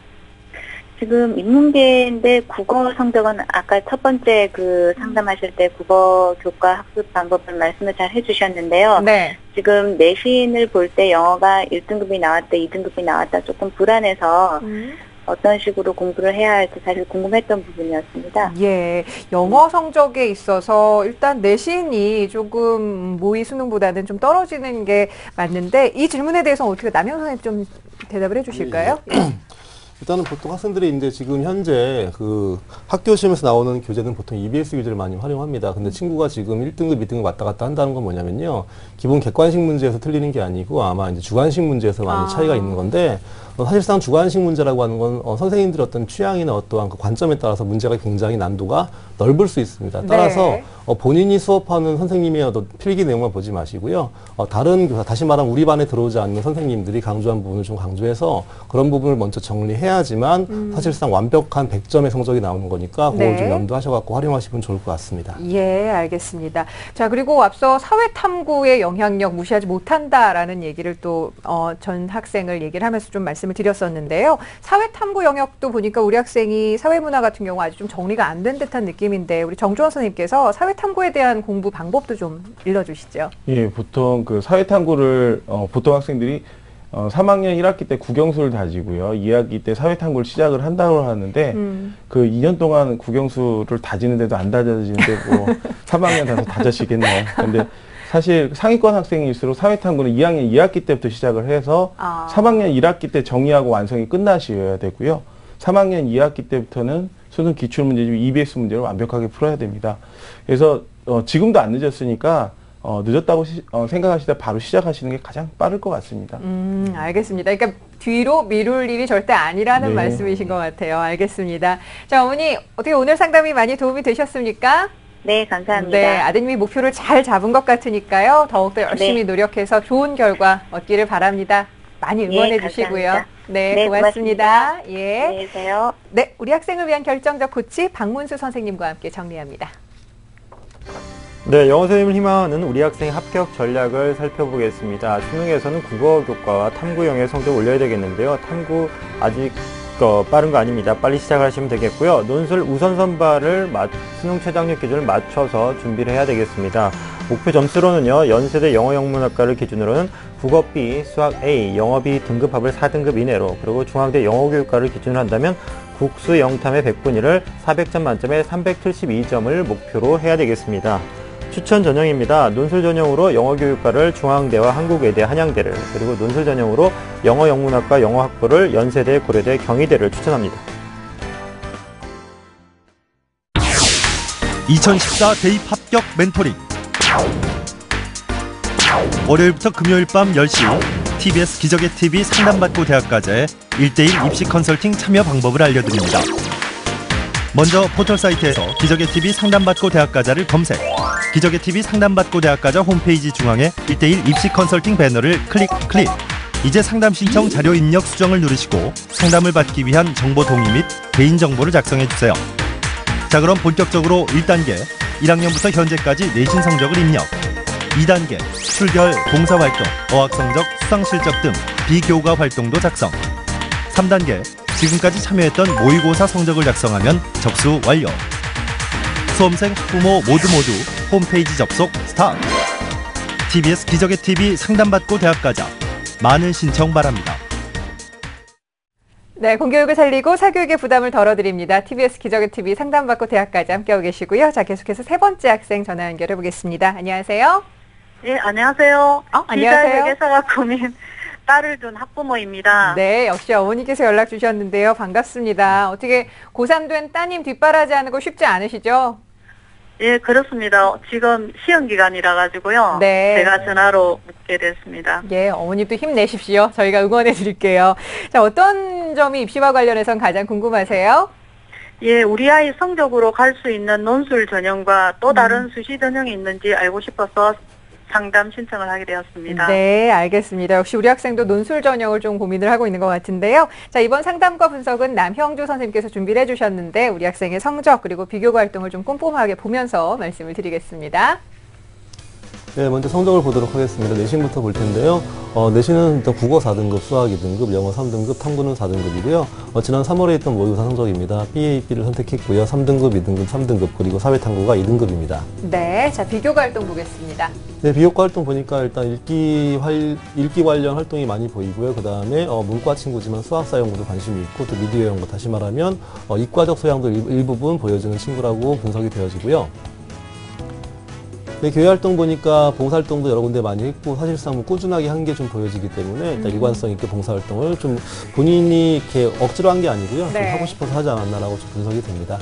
지금 인문계인데 국어 성적은 아까 첫 번째 그 상담하실 때 국어 교과 학습 방법을 말씀을 잘 해주셨는데요. 네. 지금 내신을 볼 때 영어가 1등급이 나왔다, 2등급이 나왔다 조금 불안해서 어떤 식으로 공부를 해야 할지 사실 궁금했던 부분이었습니다. 예, 영어 성적에 있어서 일단 내신이 조금 모의 수능보다는 좀 떨어지는 게 맞는데 이 질문에 대해서는 어떻게 남영 선생님 좀 대답을 해주실까요? 일단은 보통 학생들이 이제 지금 현재 그 학교 시험에서 나오는 교재는 보통 EBS 교재를 많이 활용합니다. 근데 친구가 지금 1등급, 2등급 왔다 갔다 한다는 건 뭐냐면요. 기본 객관식 문제에서 틀리는 게 아니고 아마 이제 주관식 문제에서 많이 차이가 있는 건데 사실상 주관식 문제라고 하는 건 선생님들의 어떤 취향이나 어떠한 그 관점에 따라서 문제가 굉장히 난도가 넓을 수 있습니다. 따라서 네. 본인이 수업하는 선생님의 어떤 필기 내용만 보지 마시고요. 다른 교사, 다시 말하면 우리 반에 들어오지 않는 선생님들이 강조한 부분을 좀 강조해서 그런 부분을 먼저 정리해야지만 사실상 완벽한 100점의 성적이 나오는 거니까 그걸 좀 염두하셔갖고 활용하시면 좋을 것 같습니다. 예, 알겠습니다. 자, 그리고 앞서 사회탐구의 영향력 무시하지 못한다라는 얘기를 또 전 학생을 얘기를 하면서 좀 말씀을 드렸었는데요. 사회탐구 영역도 보니까 우리 학생이 사회문화 같은 경우 아직 좀 정리가 안 된 듯한 느낌인데 우리 정주원 선생님께서 사회탐구에 대한 공부 방법도 좀 일러주시죠. 예, 보통 그 사회탐구를 보통 학생들이 3학년 1학기 때 국영수를 다지고요. 2학기 때 사회탐구를 시작을 한다고 하는데 그 2년 동안 국영수를 다지는데도 안 다져지는데 뭐 3학년 가서 다져지겠나요? 근데 사실 상위권 학생일수록 사회탐구는 2학년 2학기 때부터 시작을 해서 3학년 1학기 때 정의하고 완성이 끝나셔야 되고요. 3학년 2학기 때부터는 수능 기출문제, EBS 문제를 완벽하게 풀어야 됩니다. 그래서 지금도 안 늦었으니까 늦었다고 생각하시다 바로 시작하시는 게 가장 빠를 것 같습니다. 알겠습니다. 그러니까 뒤로 미룰 일이 절대 아니라는 네. 말씀이신 것 같아요. 알겠습니다. 자, 어머니 어떻게 오늘 상담이 많이 도움이 되셨습니까? 네, 감사합니다. 네, 아드님이 목표를 잘 잡은 것 같으니까요. 더욱더 열심히 노력해서 좋은 결과 얻기를 바랍니다. 많이 응원해 주시고요. 네, 고맙습니다. 예. 안녕히 계세요. 네, 우리 학생을 위한 결정적 코치 박문수 선생님과 함께 정리합니다. 네, 영어 선생님을 희망하는 우리 학생의 합격 전략을 살펴보겠습니다. 수능에서는 국어 교과와 탐구 영역의 성적을 올려야 되겠는데요. 탐구 아직 빠른 거 아닙니다. 빨리 시작하시면 되겠고요. 논술 우선 선발을 수능 최장력 기준을 맞춰서 준비를 해야 되겠습니다. 목표 점수로는요. 연세대 영어영문학과를 기준으로는 국어 B, 수학 A, 영어 B 등급합을 4등급 이내로, 그리고 중앙대 영어교육과를 기준으로 한다면 국수 영탐의 100분위를 400점 만점에 372점을 목표로 해야 되겠습니다. 추천 전형입니다. 논술 전형으로 영어교육과를 중앙대와 한국외대, 한양대를, 그리고 논술 전형으로 영어영문학과 영어학부를 연세대, 고려대, 경희대를 추천합니다. 2014 대입 합격 멘토링. 월요일부터 금요일 밤 10시 TBS 기적의 TV 상담받고 대학가자의 1대1 입시 컨설팅 참여 방법을 알려드립니다. 먼저 포털 사이트에서 기적의 TV 상담받고 대학가자를 검색. 기적의 TV 상담받고 대학가자 홈페이지 중앙에 1대1 입시 컨설팅 배너를 클릭. 이제 상담 신청 자료 입력 수정을 누르시고 상담을 받기 위한 정보 동의 및 개인정보를 작성해주세요. 자, 그럼 본격적으로 1단계 1학년부터 현재까지 내신 성적을 입력. 2단계 출결, 봉사활동, 어학성적, 수상실적 등 비교과 활동도 작성. 3단계 지금까지 참여했던 모의고사 성적을 작성하면 접수 완료. 수험생, 학부모 모두 홈페이지 접속 스타트. TBS 기적의 TV 상담받고 대학가자. 많은 신청 바랍니다. 네, 공교육을 살리고 사교육의 부담을 덜어드립니다. TBS 기적의 TV 상담받고 대학까지 함께하고 계시고요. 자, 계속해서 세 번째 학생 전화 연결해 보겠습니다. 안녕하세요. 네, 안녕하세요. 안녕하세요. 기자 회계사가 고민 딸을 둔 학부모입니다. 네, 역시 어머니께서 연락 주셨는데요. 반갑습니다. 어떻게 고3 된 따님 뒷바라지하는 거 쉽지 않으시죠? 예, 그렇습니다. 지금 시험 기간이라 가지고요. 네. 제가 전화로 묻게 됐습니다. 예, 어머님도 힘내십시오. 저희가 응원해 드릴게요. 자, 어떤 점이 입시와 관련해서는 가장 궁금하세요? 예, 우리 아이 성적으로 갈 수 있는 논술 전형과 또 다른 수시 전형이 있는지 알고 싶어서 상담 신청을 하게 되었습니다. 네, 알겠습니다. 역시 우리 학생도 논술 전형을 좀 고민을 하고 있는 것 같은데요. 자, 이번 상담과 분석은 남형주 선생님께서 준비를 해주셨는데 우리 학생의 성적 그리고 비교과 활동을 좀 꼼꼼하게 보면서 말씀을 드리겠습니다. 네, 먼저 성적을 보도록 하겠습니다. 내신부터 볼 텐데요. 내신은 일단 국어 4등급, 수학 2등급, 영어 3등급, 탐구는 4등급이고요. 지난 3월에 있던 모의고사 성적입니다. BAB를 선택했고요. 3등급, 2등급, 3등급, 그리고 사회탐구가 2등급입니다. 네, 자, 비교과 활동 보겠습니다. 네, 비교과 활동 보니까 일단 읽기 관련 활동이 많이 보이고요. 그 다음에 문과 친구지만 수학사 연구도 관심이 있고, 또 미디어 연구, 다시 말하면 이과적 소양도 일부분 보여주는 친구라고 분석이 되어지고요. 네, 교회활동 보니까 봉사활동도 여러 군데 많이 했고 사실상 뭐 꾸준하게 한 게 좀 보여지기 때문에 일단 일관성 있게 봉사활동을 좀 본인이 이렇게 억지로 한 게 아니고요. 네. 좀 하고 싶어서 하지 않았나라고 좀 분석이 됩니다.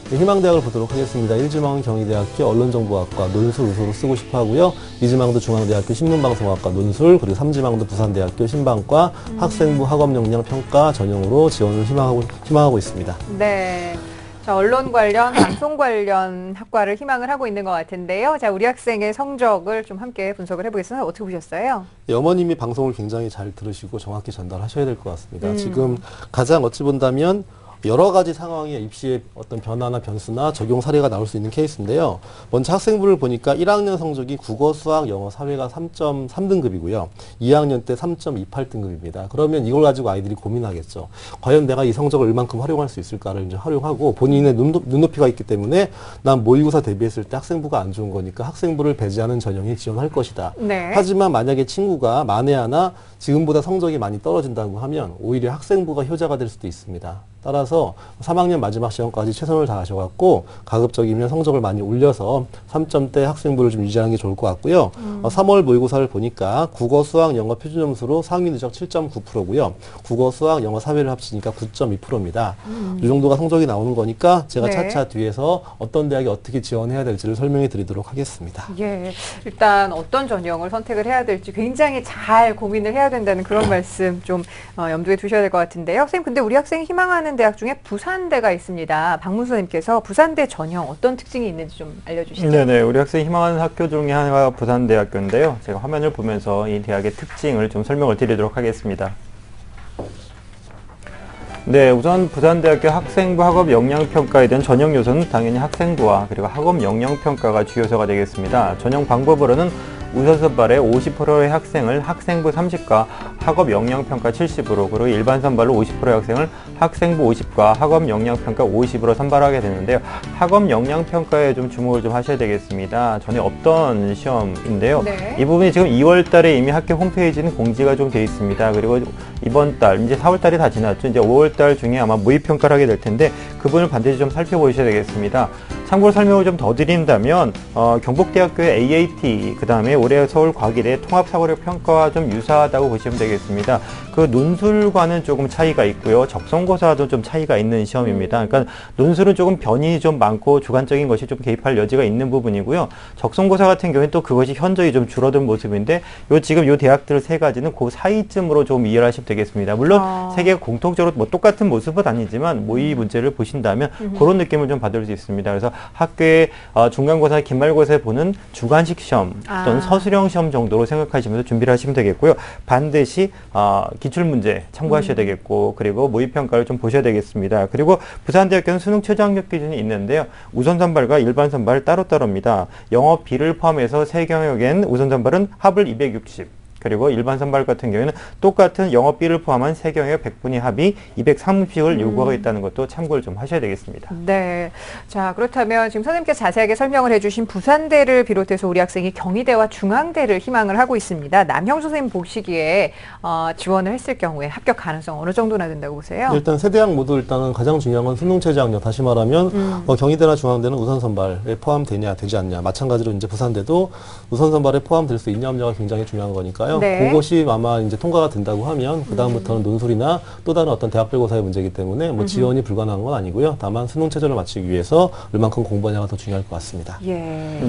네, 희망대학을 보도록 하겠습니다. 1지망은 경희대학교 언론정보학과 논술 우수로 쓰고 싶어 하고요. 2지망도 중앙대학교 신문방송학과 논술, 그리고 3지망도 부산대학교 신방과 학생부 학업역량평가 전형으로 지원을 희망하고 있습니다. 네. 자, 언론 관련, 방송 관련 학과를 희망을 하고 있는 것 같은데요. 자, 우리 학생의 성적을 좀 함께 분석을 해보겠습니다. 어떻게 보셨어요? 네, 어머님이 방송을 굉장히 잘 들으시고 정확히 전달하셔야 될 것 같습니다. 지금 가장 어찌 본다면 여러 가지 상황에 입시의 어떤 변화나 변수나 적용 사례가 나올 수 있는 케이스인데요. 먼저 학생부를 보니까 1학년 성적이 국어, 수학, 영어, 사회가 3.3등급이고요. 2학년 때 3.28등급입니다. 그러면 이걸 가지고 아이들이 고민하겠죠. 과연 내가 이 성적을 얼만큼 활용할 수 있을까를 이제 활용하고 본인의 눈높이가 있기 때문에 난 모의고사 대비했을 때 학생부가 안 좋은 거니까 학생부를 배제하는 전형에 지원할 것이다. 네. 하지만 만약에 친구가 만에 하나 지금보다 성적이 많이 떨어진다고 하면 오히려 학생부가 효자가 될 수도 있습니다. 따라서 3학년 마지막 시험까지 최선을 다하셔갖고 가급적이면 성적을 많이 올려서 3점대 학생부를 좀 유지하는 게 좋을 것 같고요. 3월 모의고사를 보니까 국어, 수학, 영어 표준점수로 상위 누적 7.9%고요. 국어, 수학, 영어, 사회를 합치니까 9.2%입니다. 이 정도가 성적이 나오는 거니까 제가 네. 차차 뒤에서 어떤 대학에 어떻게 지원해야 될지를 설명해 드리도록 하겠습니다. 예, 일단 어떤 전형을 선택을 해야 될지 굉장히 잘 고민을 해야 된다는 그런 말씀 좀 염두에 두셔야 될 것 같은데요. 선생님, 근데 우리 학생이 희망하는 대학 중에 부산대가 있습니다. 박문수 선생님께서 부산대 전형 어떤 특징이 있는지 좀 알려주시죠. 네네, 우리 학생이 희망하는 학교 중에 하나가 부산대학교인데요. 제가 화면을 보면서 이 대학의 특징을 좀 설명을 드리도록 하겠습니다. 네, 우선 부산대학교 학생부 학업 역량평가에 대한 전형 요소는 당연히 학생부와 그리고 학업 역량평가가 주요 요소가 되겠습니다. 전형 방법으로는 우선 선발에 50%의 학생을 학생부 30과 학업 역량평가 70으로, 그리고 일반 선발로 50%의 학생을 학생부 50과 학업 역량평가 50으로 선발하게 되는데요. 학업 역량평가에 좀 주목을 좀 하셔야 되겠습니다. 전에 없던 시험인데요. 네. 이 부분이 지금 2월 달에 이미 학교 홈페이지는 공지가 좀 돼 있습니다. 그리고 이번 달, 이제 4월 달이 다 지났죠. 이제 5월 달 중에 아마 모의평가를 하게 될 텐데 그 부분을 반드시 좀 살펴보셔야 되겠습니다. 참고로 설명을 좀 더 드린다면 경북대학교의 AAT, 그 다음에 올해 서울과기대 통합사고력 평가와 좀 유사하다고 보시면 되겠습니다. 그 논술과는 조금 차이가 있고요. 적성고사도 좀 차이가 있는 시험입니다. 그러니까 논술은 조금 변이 좀 많고 주관적인 것이 좀 개입할 여지가 있는 부분이고요. 적성고사 같은 경우에는 또 그것이 현저히 좀 줄어든 모습인데 지금 요 대학들 세 가지는 그 사이쯤으로 좀 이해를 하시면 되겠습니다. 물론 세 개가 공통적으로 뭐 똑같은 모습은 아니지만 모의 문제를 보신다면 그런 느낌을 좀 받을 수 있습니다. 그래서 학교의 중간고사, 기말고사에 보는 주관식 시험 또는 서술형 시험 정도로 생각하시면서 준비를 하시면 되겠고요. 반드시 기출문제 참고하셔야 되겠고, 그리고 모의평가를 좀 보셔야 되겠습니다. 그리고 부산대학교는 수능 최저학력 기준이 있는데요. 우선 선발과 일반 선발 따로따로입니다. 영어 B를 포함해서 세 경역엔 우선 선발은 합을 260, 그리고 일반 선발 같은 경우에는 똑같은 영어 B를 포함한 세 경역 100분위 합이 230씩을 요구하고 있다는 것도 참고를 좀 하셔야 되겠습니다. 네. 자, 그렇다면 지금 선생님께서 자세하게 설명을 해주신 부산대를 비롯해서 우리 학생이 경희대와 중앙대를 희망을 하고 있습니다. 남형주 선생님 보시기에 지원을 했을 경우에 합격 가능성 어느 정도나 된다고 보세요? 일단 세 대학 모두 일단은 가장 중요한 건 수능 최저학력. 다시 말하면 경희대나 중앙대는 우선 선발에 포함되냐 되지 않냐. 마찬가지로 이제 부산대도 우선 선발에 포함될 수 있냐 없냐가 굉장히 중요한 거니까 있으니까요. 네. 그것이 아마 이제 통과가 된다고 하면 그다음부터는 논술이나 또 다른 어떤 대학별고사의 문제이기 때문에 뭐 지원이 불가능한 건 아니고요. 다만 수능 체제를 맞추기 위해서 얼만큼 공부하냐가 더 중요할 것 같습니다. 예.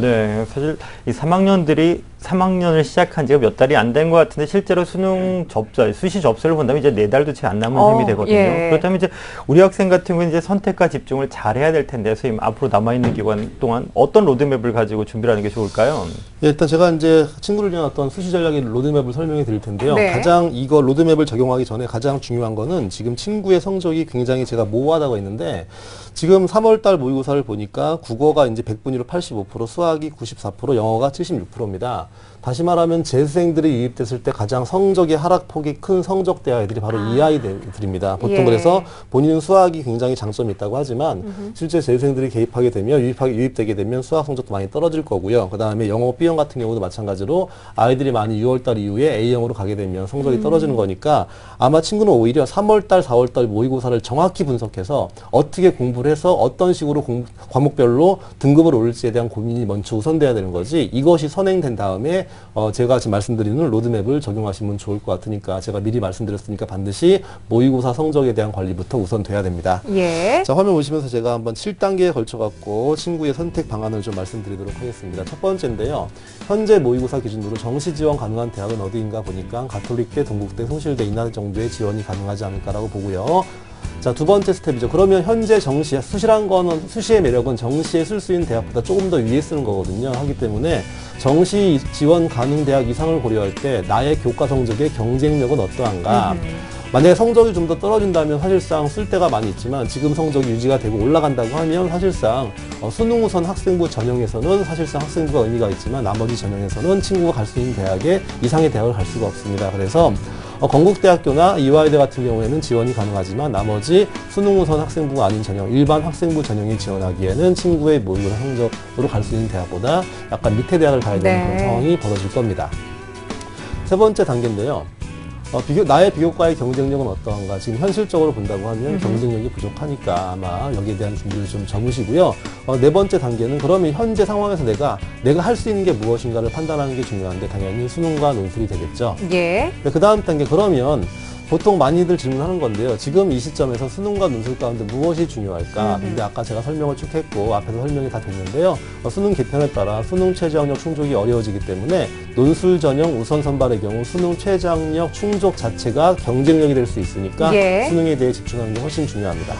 네, 사실 이 3학년을 시작한 지가 몇 달이 안 된 것 같은데 실제로 수능 접수, 수시 접수를 본다면 이제 4달도 채 안 남은 셈이 되거든요. 예. 그렇다면 이제 우리 학생 같은 경우는 이제 선택과 집중을 잘 해야 될 텐데, 선생님 앞으로 남아있는 기간 동안 어떤 로드맵을 가지고 준비를 하는 게 좋을까요? 예, 일단 제가 이제 친구를 위한 어떤 수시 전략의 로드맵을 설명해 드릴 텐데요. 네. 가장 이거 로드맵을 적용하기 전에 가장 중요한 거는 지금 친구의 성적이 굉장히 제가 모호하다고 했는데 지금 3월달 모의고사를 보니까 국어가 이제 100분위로 85%, 수학이 94%, 영어가 76%입니다. 다시 말하면 재수생들이 유입됐을 때 가장 성적의 하락폭이 큰 성적대 아이들이 바로 이 아이들입니다. 보통 예. 그래서 본인은 수학이 굉장히 장점이 있다고 하지만 실제 재수생들이 개입하게 되면 유입되게 되면 수학 성적도 많이 떨어질 거고요. 그 다음에 영어 B형 같은 경우도 마찬가지로 아이들이 많이 6월달 이후에 A형으로 가게 되면 성적이 떨어지는 거니까 아마 친구는 오히려 3월달, 4월달 모의고사를 정확히 분석해서 어떻게 공부를 해서 어떤 식으로 과목별로 등급을 올릴지에 대한 고민이 먼저 우선돼야 되는 거지 이것이 선행된 다음에 제가 지금 말씀드리는 로드맵을 적용하시면 좋을 것 같으니까 제가 미리 말씀드렸으니까 반드시 모의고사 성적에 대한 관리부터 우선 돼야 됩니다. 예. 자, 화면 보시면서 제가 한번 7단계에 걸쳐갖고 친구의 선택 방안을 좀 말씀드리도록 하겠습니다. 첫 번째인데요. 현재 모의고사 기준으로 정시 지원 가능한 대학은 어디인가 보니까 가톨릭대, 동국대, 송실대 이나 정도의 지원이 가능하지 않을까라고 보고요. 자, 두 번째 스텝이죠. 그러면 현재 정시, 수시란 거는, 수시의 매력은 정시에 쓸 수 있는 대학보다 조금 더 위에 쓰는 거거든요. 하기 때문에 정시 지원 가능 대학 이상을 고려할 때 나의 교과 성적의 경쟁력은 어떠한가. 만약에 성적이 좀 더 떨어진다면 사실상 쓸 데가 많이 있지만 지금 성적이 유지가 되고 올라간다고 하면 사실상 수능 우선 학생부 전형에서는 사실상 학생부가 의미가 있지만 나머지 전형에서는 친구가 갈 수 있는 대학에 이상의 대학을 갈 수가 없습니다. 그래서 건국대학교나 이화여대 같은 경우에는 지원이 가능하지만 나머지 수능 우선 학생부가 아닌 전형, 일반 학생부 전형에 지원하기에는 친구의 모의고사 성적으로 갈 수 있는 대학보다 약간 밑에 대학을 가야 되는 그런 상황이 벌어질 겁니다. 세 번째 단계인데요. 나의 비교과의 경쟁력은 어떠한가? 지금 현실적으로 본다고 하면 경쟁력이 부족하니까 아마 여기에 대한 준비를 좀 접으시고요. 네 번째 단계는 그러면 현재 상황에서 내가 할 수 있는 게 무엇인가를 판단하는 게 중요한데 당연히 수능과 논술이 되겠죠. 예. 그 다음 단계 그러면 보통 많이들 질문하는 건데요. 지금 이 시점에서 수능과 논술 가운데 무엇이 중요할까? 근데 아까 제가 설명을 쭉 했고 앞에서 설명이 다 됐는데요. 수능 개편에 따라 수능 최저학력 충족이 어려워지기 때문에 논술 전형 우선 선발의 경우 수능 최저학력 충족 자체가 경쟁력이 될 수 있으니까 수능에 대해 집중하는 게 훨씬 중요합니다.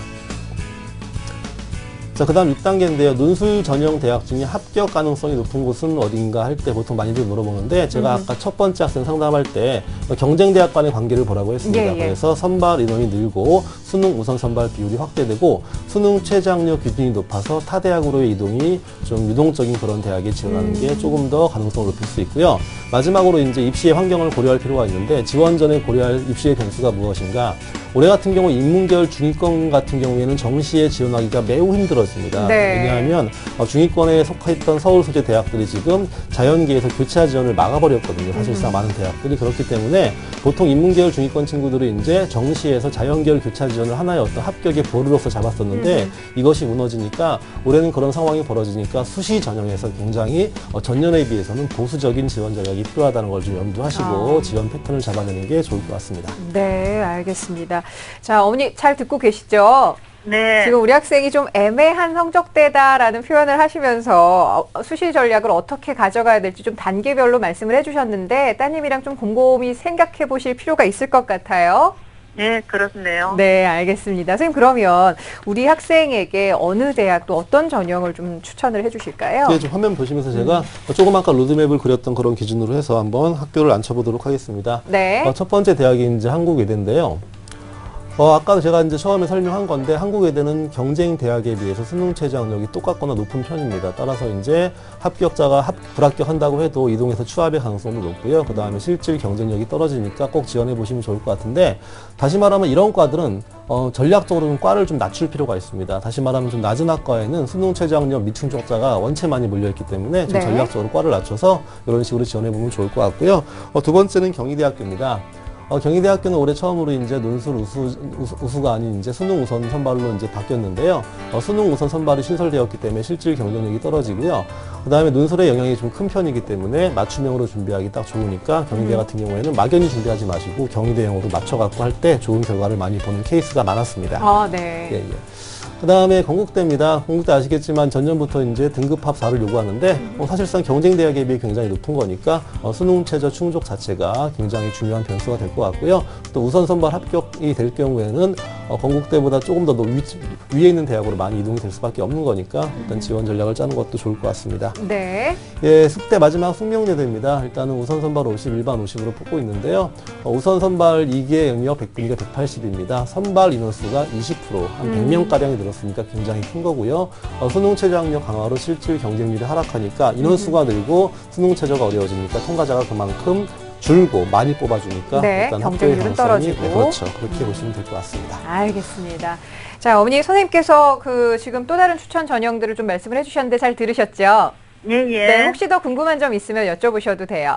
자, 그 다음 6단계인데요. 논술 전형 대학 중에 합격 가능성이 높은 곳은 어딘가 할 때 보통 많이들 물어보는데 제가 아까 첫 번째 학생 상담할 때 경쟁 대학 간의 관계를 보라고 했습니다. 그래서 선발 인원이 늘고 수능 우선 선발 비율이 확대되고 수능 최저학력 기준이 높아서 타 대학으로의 이동이 좀 유동적인 그런 대학에 지원하는 게 조금 더 가능성을 높일 수 있고요. 마지막으로 이제 입시의 환경을 고려할 필요가 있는데 지원 전에 고려할 입시의 변수가 무엇인가? 올해 같은 경우 인문계열 중위권 같은 경우에는 정시에 지원하기가 매우 힘들어집니다. 왜냐하면 중위권에 속했던 서울 소재 대학들이 지금 자연계에서 교차 지원을 막아버렸거든요. 사실상 많은 대학들이 그렇기 때문에 보통 인문계열 중위권 친구들이 이제 정시에서 자연계열 교차 지원을 하나의 어떤 합격의 보루로서 잡았었는데 이것이 무너지니까 올해는 그런 상황이 벌어지니까 수시 전형에서 굉장히 전년에 비해서는 보수적인 지원 전략이 필요하다는 걸 좀 염두하시고 지원 패턴을 잡아내는 게 좋을 것 같습니다. 네, 알겠습니다. 자, 어머니 잘 듣고 계시죠? 네. 지금 우리 학생이 좀 애매한 성적대다라는 표현을 하시면서 수시 전략을 어떻게 가져가야 될지 좀 단계별로 말씀을 해주셨는데 따님이랑 좀 곰곰이 생각해 보실 필요가 있을 것 같아요. 네, 그렇네요. 네, 알겠습니다. 선생님, 그러면 우리 학생에게 어느 대학 또 어떤 전형을 좀 추천을 해주실까요? 네, 좀 화면 보시면서 제가 조금 아까 로드맵을 그렸던 그런 기준으로 해서 한번 학교를 앉혀보도록 하겠습니다. 네. 첫 번째 대학이 이제 한국외대인데요. 아까 제가 이제 처음에 설명한 건데 한국외대는 경쟁 대학에 비해서 수능 최저학력이 똑같거나 높은 편입니다. 따라서 이제 합격자가 불합격한다고 해도 이동해서 추합의 가능성도 높고요. 그 다음에 실질 경쟁력이 떨어지니까 꼭 지원해 보시면 좋을 것 같은데 다시 말하면 이런 과들은 전략적으로는 과를 좀 낮출 필요가 있습니다. 다시 말하면 좀 낮은 학과에는 수능 최저학력 미충족자가 원체 많이 몰려있기 때문에 좀 전략적으로 과를 낮춰서 이런 식으로 지원해 보면 좋을 것 같고요. 두 번째는 경희대학교입니다. 경희대학교는 올해 처음으로 이제 논술 우수가 아닌 이제 수능 우선 선발로 이제 바뀌었는데요. 수능 우선 선발이 신설되었기 때문에 실질 경쟁력이 떨어지고요. 그 다음에 논술의 영향이 좀 큰 편이기 때문에 맞춤형으로 준비하기 딱 좋으니까 경희대 같은 경우에는 막연히 준비하지 마시고 경희대형으로 맞춰갖고 할 때 좋은 결과를 많이 보는 케이스가 많았습니다. 아, 네. 예. 그 다음에 건국대입니다. 건국대 아시겠지만 전년부터 이제 등급합 4를 요구하는데 사실상 경쟁 대학에 비해 굉장히 높은 거니까 수능 최저 충족 자체가 굉장히 중요한 변수가 될 것 같고요. 또 우선 선발 합격이 될 경우에는 건국대보다 조금 더 위에 있는 대학으로 많이 이동이 될 수밖에 없는 거니까 일단 지원 전략을 짜는 것도 좋을 것 같습니다. 네. 예, 숙대 마지막 숙명여대입니다. 일단은 우선 선발 50, 일반 50으로 뽑고 있는데요. 우선 선발 2개 영역 100분위가 180입니다. 선발 인원수가 20%, 한 100명가량이 늘었으니까 굉장히 큰 거고요. 수능 최저 학력 강화로 실질 경쟁률이 하락하니까 인원수가 늘고 수능 최저가 어려워지니까 통과자가 그만큼 줄고 많이 뽑아주니까 네, 일단 경쟁률은 떨어지고. 네, 그렇죠. 그렇게 보시면 될 것 같습니다. 알겠습니다. 자, 어머니 선생님께서 지금 또 다른 추천 전형들을 좀 말씀을 해주셨는데 잘 들으셨죠? 예, 예. 네, 혹시 더 궁금한 점 있으면 여쭤보셔도 돼요.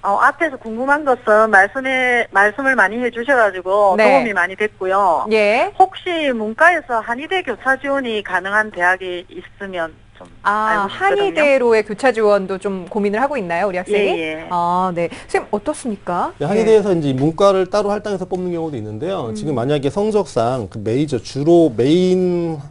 앞에서 궁금한 것은 말씀을 많이 해주셔가지고 네. 도움이 많이 됐고요. 예. 혹시 문과에서 한의대 교차 지원이 가능한 대학이 있으면 좀 알고 싶거든요. 한의대로의 교차 지원도 좀 고민을 하고 있나요, 우리 학생이? 예, 예. 아, 네. 선생님 어떻습니까? 네, 한의대에서 이제 문과를 따로 할당해서 뽑는 경우도 있는데요. 지금 만약에 성적상 그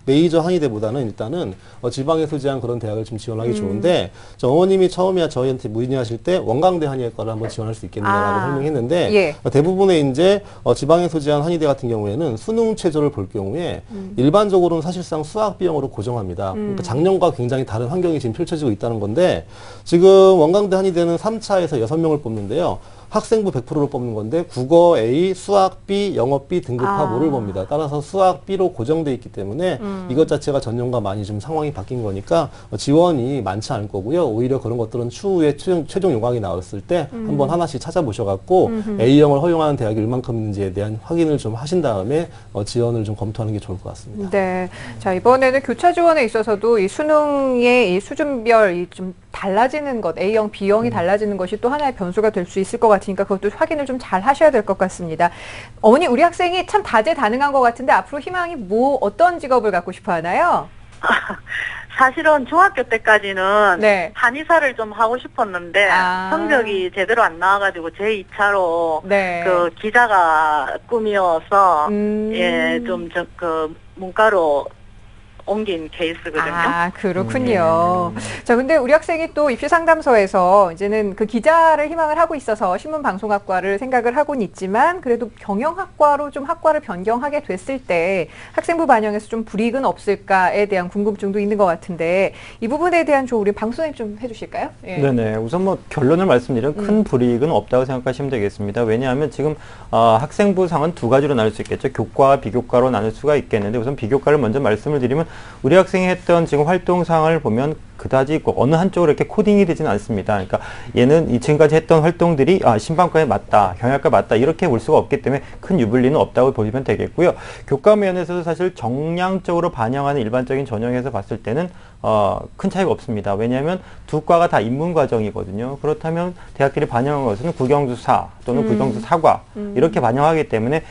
메이저 한의대보다는 일단은 지방에 소재한 그런 대학을 좀 지원하기 좋은데, 어머님이 처음에 저희한테 문의하실 때 원광대 한의학과를 한번 지원할 수 있겠느냐라고 설명했는데, 예. 대부분의 이제 지방에 소재한 한의대 같은 경우에는 수능 최저를 볼 경우에 일반적으로는 사실상 수학 비용으로 고정합니다. 그러니까 작년과 굉장히 다른 환경이 지금 펼쳐지고 있다는 건데, 지금 원광대 한의대는 3차에서 6명을 뽑는데요. 학생부 100%로 뽑는 건데 국어 A, 수학 B, 영어 B 등급합 5를 봅니다. 따라서 수학 B로 고정돼 있기 때문에 이것 자체가 전년과 많이 좀 상황이 바뀐 거니까 지원이 많지 않을 거고요. 오히려 그런 것들은 추후에 최종 요강이 나왔을 때 한번 하나씩 찾아보셔갖고 A형을 허용하는 대학이 얼만큼 있는지에 대한 확인을 좀 하신 다음에 지원을 좀 검토하는 게 좋을 것 같습니다. 네. 자, 이번에는 교차 지원에 있어서도 이 수능의 이 수준별 좀 달라지는 것, A형, B형이 달라지는 것이 또 하나의 변수가 될 수 있을 것 같으니까 그것도 확인을 좀 잘 하셔야 될 것 같습니다. 어머니, 우리 학생이 참 다재다능한 것 같은데 앞으로 희망이 어떤 직업을 갖고 싶어 하나요? 사실은 중학교 때까지는 네. 한의사를 좀 하고 싶었는데 성적이 제대로 안 나와가지고 제2차로 네. 그 기자가 꿈이어서 예, 좀 문과로 옮긴 케이스거든요. 아, 그렇군요. 자, 근데 우리 학생이 또 입시 상담소에서 이제는 그 기자를 희망을 하고 있어서 신문방송학과를 생각을 하고는 있지만 그래도 경영학과로 좀 학과를 변경하게 됐을 때 학생부 반영에서 좀 불이익은 없을까에 대한 궁금증도 있는 것 같은데 이 부분에 대한 좀 우리 방 선생님 좀 해주실까요? 예. 네네. 우선 결론을 말씀드리면 큰 불이익은 없다고 생각하시면 되겠습니다. 왜냐하면 지금 학생부상은 두 가지로 나눌 수 있겠죠. 교과와 비교과로 나눌 수가 있겠는데 우선 비교과를 먼저 말씀을 드리면 우리 학생이 했던 지금 활동상을 보면 그다지 어느 한쪽으로 이렇게 코딩이 되지는 않습니다. 그러니까 얘는 지금까지 했던 활동들이 신방과에 맞다, 경영학과에 맞다 이렇게 볼 수가 없기 때문에 큰 유불리는 없다고 보시면 되겠고요. 교과 면에서도 사실 정량적으로 반영하는 일반적인 전형에서 봤을 때는 큰 차이가 없습니다. 왜냐하면 두 과가 다 인문과정이거든요. 그렇다면 대학들이 반영한 것은 국영수사 또는 국영수사과 이렇게 반영하기 때문에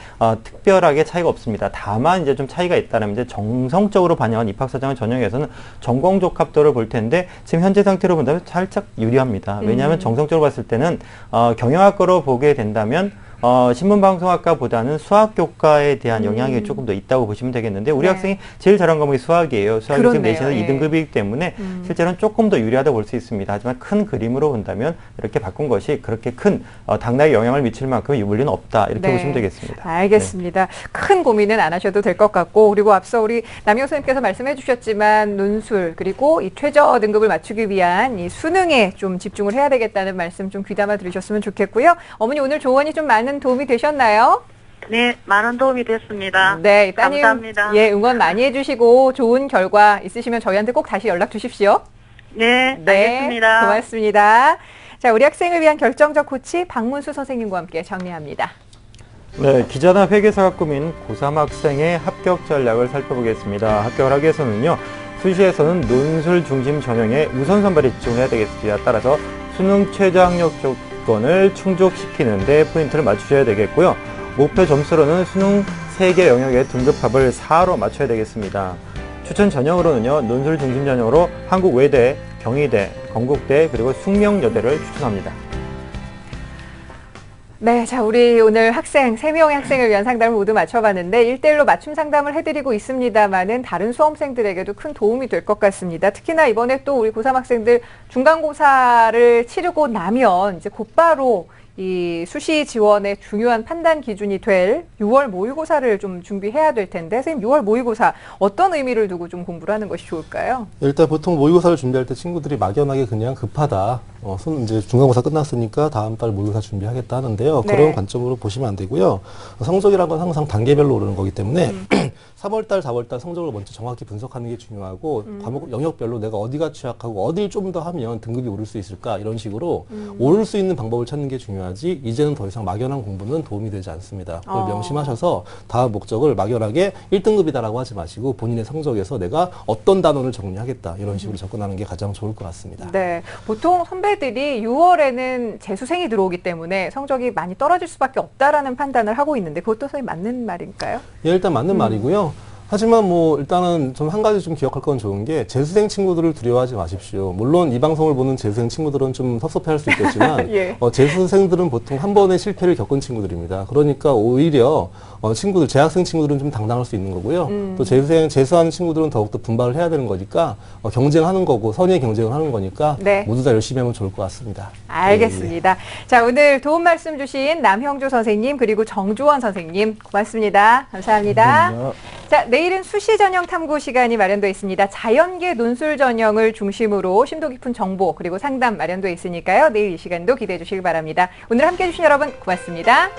특별하게 차이가 없습니다. 다만 이제 좀 차이가 있다면 이제 정성적으로 반영한 입학사정의 전형에서는 전공적합도를 볼 텐데 지금 현재 상태로 본다면 살짝 유리합니다. 왜냐하면 정성적으로 봤을 때는 경영학과로 보게 된다면 신문방송학과보다는 수학교과에 대한 영향이 조금 더 있다고 보시면 되겠는데 우리 학생이 제일 잘한 과목이 수학이에요. 수학이 지금 내신에서 2등급이기 때문에 실제로는 조금 더 유리하다고 볼 수 있습니다. 하지만 큰 그림으로 본다면 이렇게 바꾼 것이 그렇게 큰 당락에 영향을 미칠 만큼 유불리는 없다. 이렇게 보시면 되겠습니다. 알겠습니다. 큰 고민은 안 하셔도 될 것 같고 그리고 앞서 우리 남영 선생님께서 말씀해 주셨지만 논술 그리고 이 최저 등급을 맞추기 위한 이 수능에 좀 집중을 해야 되겠다는 말씀 좀 귀담아 들으셨으면 좋겠고요. 어머니 오늘 조언이 좀 많은 도움이 되셨나요? 네, 많은 도움이 됐습니다. 네, 따님, 감사합니다. 예, 응원 많이 해주시고 좋은 결과 있으시면 저희한테 꼭 다시 연락 주십시오. 네, 알겠습니다. 고맙습니다. 자, 우리 학생을 위한 결정적 코치 박문수 선생님과 함께 정리합니다. 네, 기자나 회계사가 꾸민 고3 학생의 합격 전략을 살펴보겠습니다. 합격을 하기 위해서는요, 수시에서는 논술 중심 전형에 우선 선발에 집중해야 되겠습니다. 따라서 수능 최저 학력 쪽 조건을 충족시키는 데 포인트를 맞추셔야 되겠고요. 목표 점수로는 수능 3개 영역의 등급합을 4로 맞춰야 되겠습니다. 추천 전형으로는요, 논술 중심 전형으로 한국외대, 경희대, 건국대, 그리고 숙명여대를 추천합니다. 네, 자, 우리 오늘 학생, 3명의 학생을 위한 상담을 모두 맞춰봤는데 1대1로 맞춤 상담을 해드리고 있습니다만은 다른 수험생들에게도 큰 도움이 될 것 같습니다. 특히나 이번에 또 우리 고3 학생들 중간고사를 치르고 나면 이제 곧바로 이 수시 지원의 중요한 판단 기준이 될 6월 모의고사를 좀 준비해야 될 텐데, 선생님 6월 모의고사 어떤 의미를 두고 좀 공부를 하는 것이 좋을까요? 일단 보통 모의고사를 준비할 때 친구들이 막연하게 그냥 급하다. 이제 중간고사 끝났으니까 다음 달 모의고사 준비하겠다 하는데요. 네. 그런 관점으로 보시면 안 되고요. 성적이란 건 항상 단계별로 오르는 거기 때문에 3월달, 4월달 성적을 먼저 정확히 분석하는 게 중요하고 과목 영역별로 내가 어디가 취약하고 어딜 좀 더 하면 등급이 오를 수 있을까 이런 식으로 오를 수 있는 방법을 찾는 게 중요하지 이제는 더 이상 막연한 공부는 도움이 되지 않습니다. 그걸 명심하셔서 다음 목적을 막연하게 1등급이다라고 하지 마시고 본인의 성적에서 내가 어떤 단원을 정리하겠다 이런 식으로 접근하는 게 가장 좋을 것 같습니다. 네, 보통 선배들이 6월에는 재수생이 들어오기 때문에 성적이 많이 떨어질 수밖에 없다라는 판단을 하고 있는데 그것도 선생님 맞는 말인가요? 예, 일단 맞는 말이고요. 하지만 뭐 일단은 좀 한 가지 좀 기억할 건 좋은 게 재수생 친구들을 두려워하지 마십시오. 물론 이 방송을 보는 재수생 친구들은 좀 섭섭해할 수 있겠지만 예. 재수생들은 보통 한 번의 실패를 겪은 친구들입니다. 그러니까 오히려 친구들, 재학생 친구들은 좀 당당할 수 있는 거고요. 또 재수하는 친구들은 더욱더 분발을 해야 되는 거니까 경쟁하는 거고 선의의 경쟁을 하는 거니까 네. 모두 다 열심히 하면 좋을 것 같습니다. 알겠습니다. 예. 자, 오늘 도움 말씀 주신 남형주 선생님 그리고 정주원 선생님 고맙습니다. 감사합니다. 감사합니다. 자, 내일은 수시 전형 탐구 시간이 마련되어 있습니다. 자연계 논술 전형을 중심으로 심도 깊은 정보 그리고 상담 마련되어 있으니까요. 내일 이 시간도 기대해 주시기 바랍니다. 오늘 함께해 주신 여러분 고맙습니다.